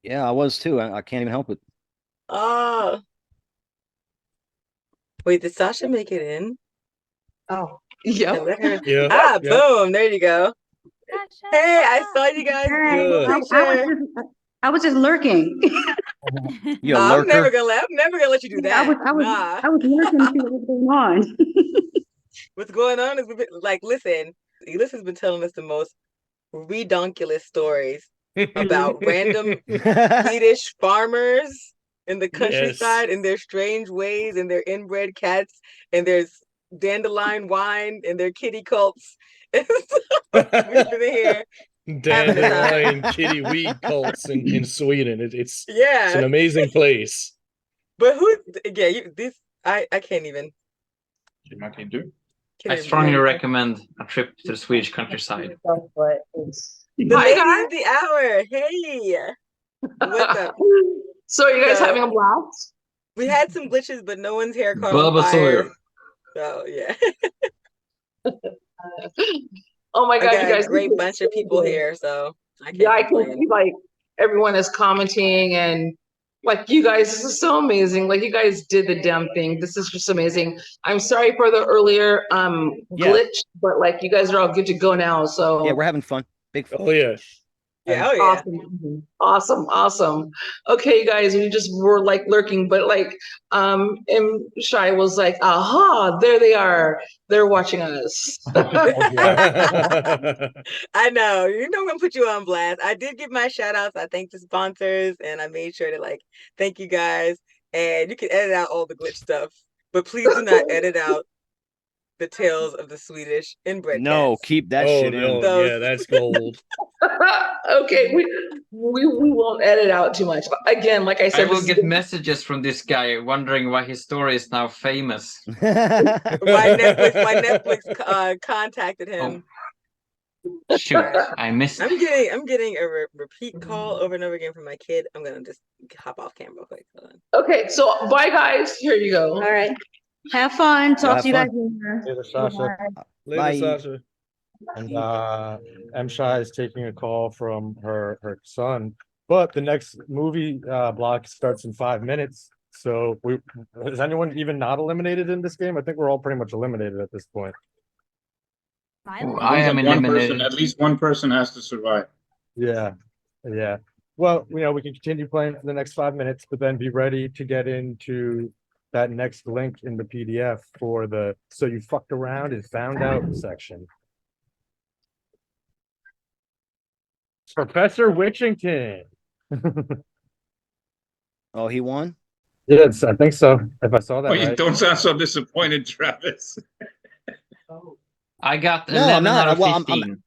Yeah, I was too. I can't even help it. Oh. Wait, did Sasha make it in? Oh, I yep. let her. Yeah. Ah, yeah. boom. There you go. Sasha, Hey, I Sasha. saw you guys. Hey, Beautiful picture. I was just lurking. You a I'm never lurker? gonna let you do I that. was Nah. I was lurking to see what was going on. What's going on is like, listen, Ulysses has been telling us the most redonkulous stories about random Swedish farmers in the countryside and their strange ways and their inbred cats and there's dandelion wine and their kitty cults. We've been here. Dandelion kitty weed cults in Sweden. It's Yeah. an amazing place. But I can't even. I can do. I strongly recommend a trip to the Swedish countryside. But it's The Hi, lady guys. of the hour. Hey. What's up? So are you guys So- having a blast? We had some glitches, but no one's hair caught Bubba on fire. Sawyer. So yeah. Oh my I God, got you guys! a great bunch of people here, so I can't Yeah, I can complain. see like everyone is commenting and like you guys, this is so amazing. Like you guys did the damn thing. This is just amazing. I'm sorry for the earlier Yeah. glitch, but like you guys are all good to go now. So Yeah, we're having fun. Big fun. Oh yeah. Yeah, oh yeah. Awesome. Okay, you guys, we just were like lurking, but like and Shy was like, aha, there they are. They're watching us. I know. You know I'm gonna put you on blast. I did give my shout outs. I thanked the sponsors and I made sure to like thank you guys. And you can edit out all the glitch stuff, but please do not edit out the tales of the Swedish inbred No, cats. keep that Oh shit in. no, Those- yeah, that's gold. Okay, we won't edit out too much. But again, like I I said, will this is get messages from this guy wondering why his story is now famous. Why Netflix contacted him. Shoot, I missed. I'm getting a repeat call over and over again from my kid. I'm gonna just hop off camera real quick. Hold on. okay. So bye, guys. Here you go. all right. Have fun. Talk have to you guys fun. later. Later, Sasha. Later, Bye. Sasha. And M Shy is taking a call from her son. But the next movie block starts in 5 minutes. So is anyone even not eliminated in this game? I think we're all pretty much eliminated at this point. I am eliminated. At least one person has to survive. Yeah. Well, we can continue playing for the next 5 minutes, but then be ready to get into that next link in the PDF for the so you fucked around and found out section. Professor Witchington. Oh, he won? Yes, I think so. If I saw that Well, you right. don't sound so disappointed, Travis. I got No, I'm 11 out not. of Well, 15.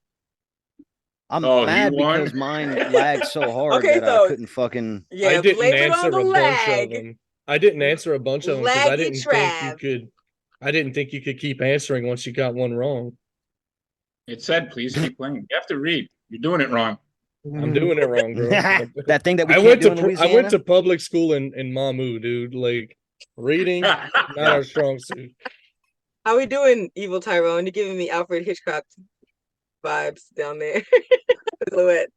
I'm Oh, he mad won? because mine lagged so hard Okay, that I so couldn't fucking. yeah, I didn't blame it answer on the a bunch of lag. them. I didn't answer a bunch of them because I Laggy didn't think you Trav. could. I didn't think you could keep answering once you got one wrong. It said, please keep playing. You have to read. You're doing it wrong. I'm doing it wrong, bro. That thing that we I can't went do to in I Louisiana. went to public school in Mamu, dude. Like reading, not our strong suit. How we doing, Evil Tyrone? You're giving me Alfred Hitchcock vibes down there. Silhouette.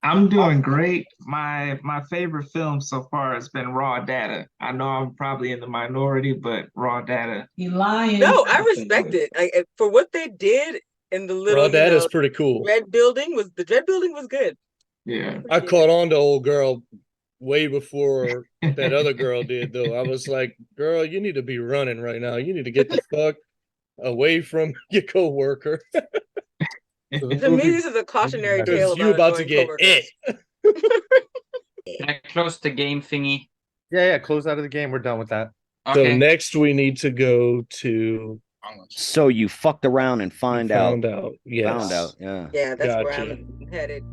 I'm doing great. My favorite film so far has been Raw Data. I know I'm probably in the minority, but Raw Data. You lying. No, I respect it. For what they did in the little, Raw Data is pretty cool. Dread building was good. Yeah. I caught on to old girl way before that other girl did, though. I was like, girl, you need to be running right now. You need to get the fuck away from your coworker. To me, this is a cautionary tale Because you about to annoying get coworkers. it. Can I close the game thingy? Yeah, close out of the game. We're done with that. So Okay. next we need to go to So you fucked around and found out. Found out. Yes. Found out. Yeah. Yeah, that's where Gotcha. I'm headed.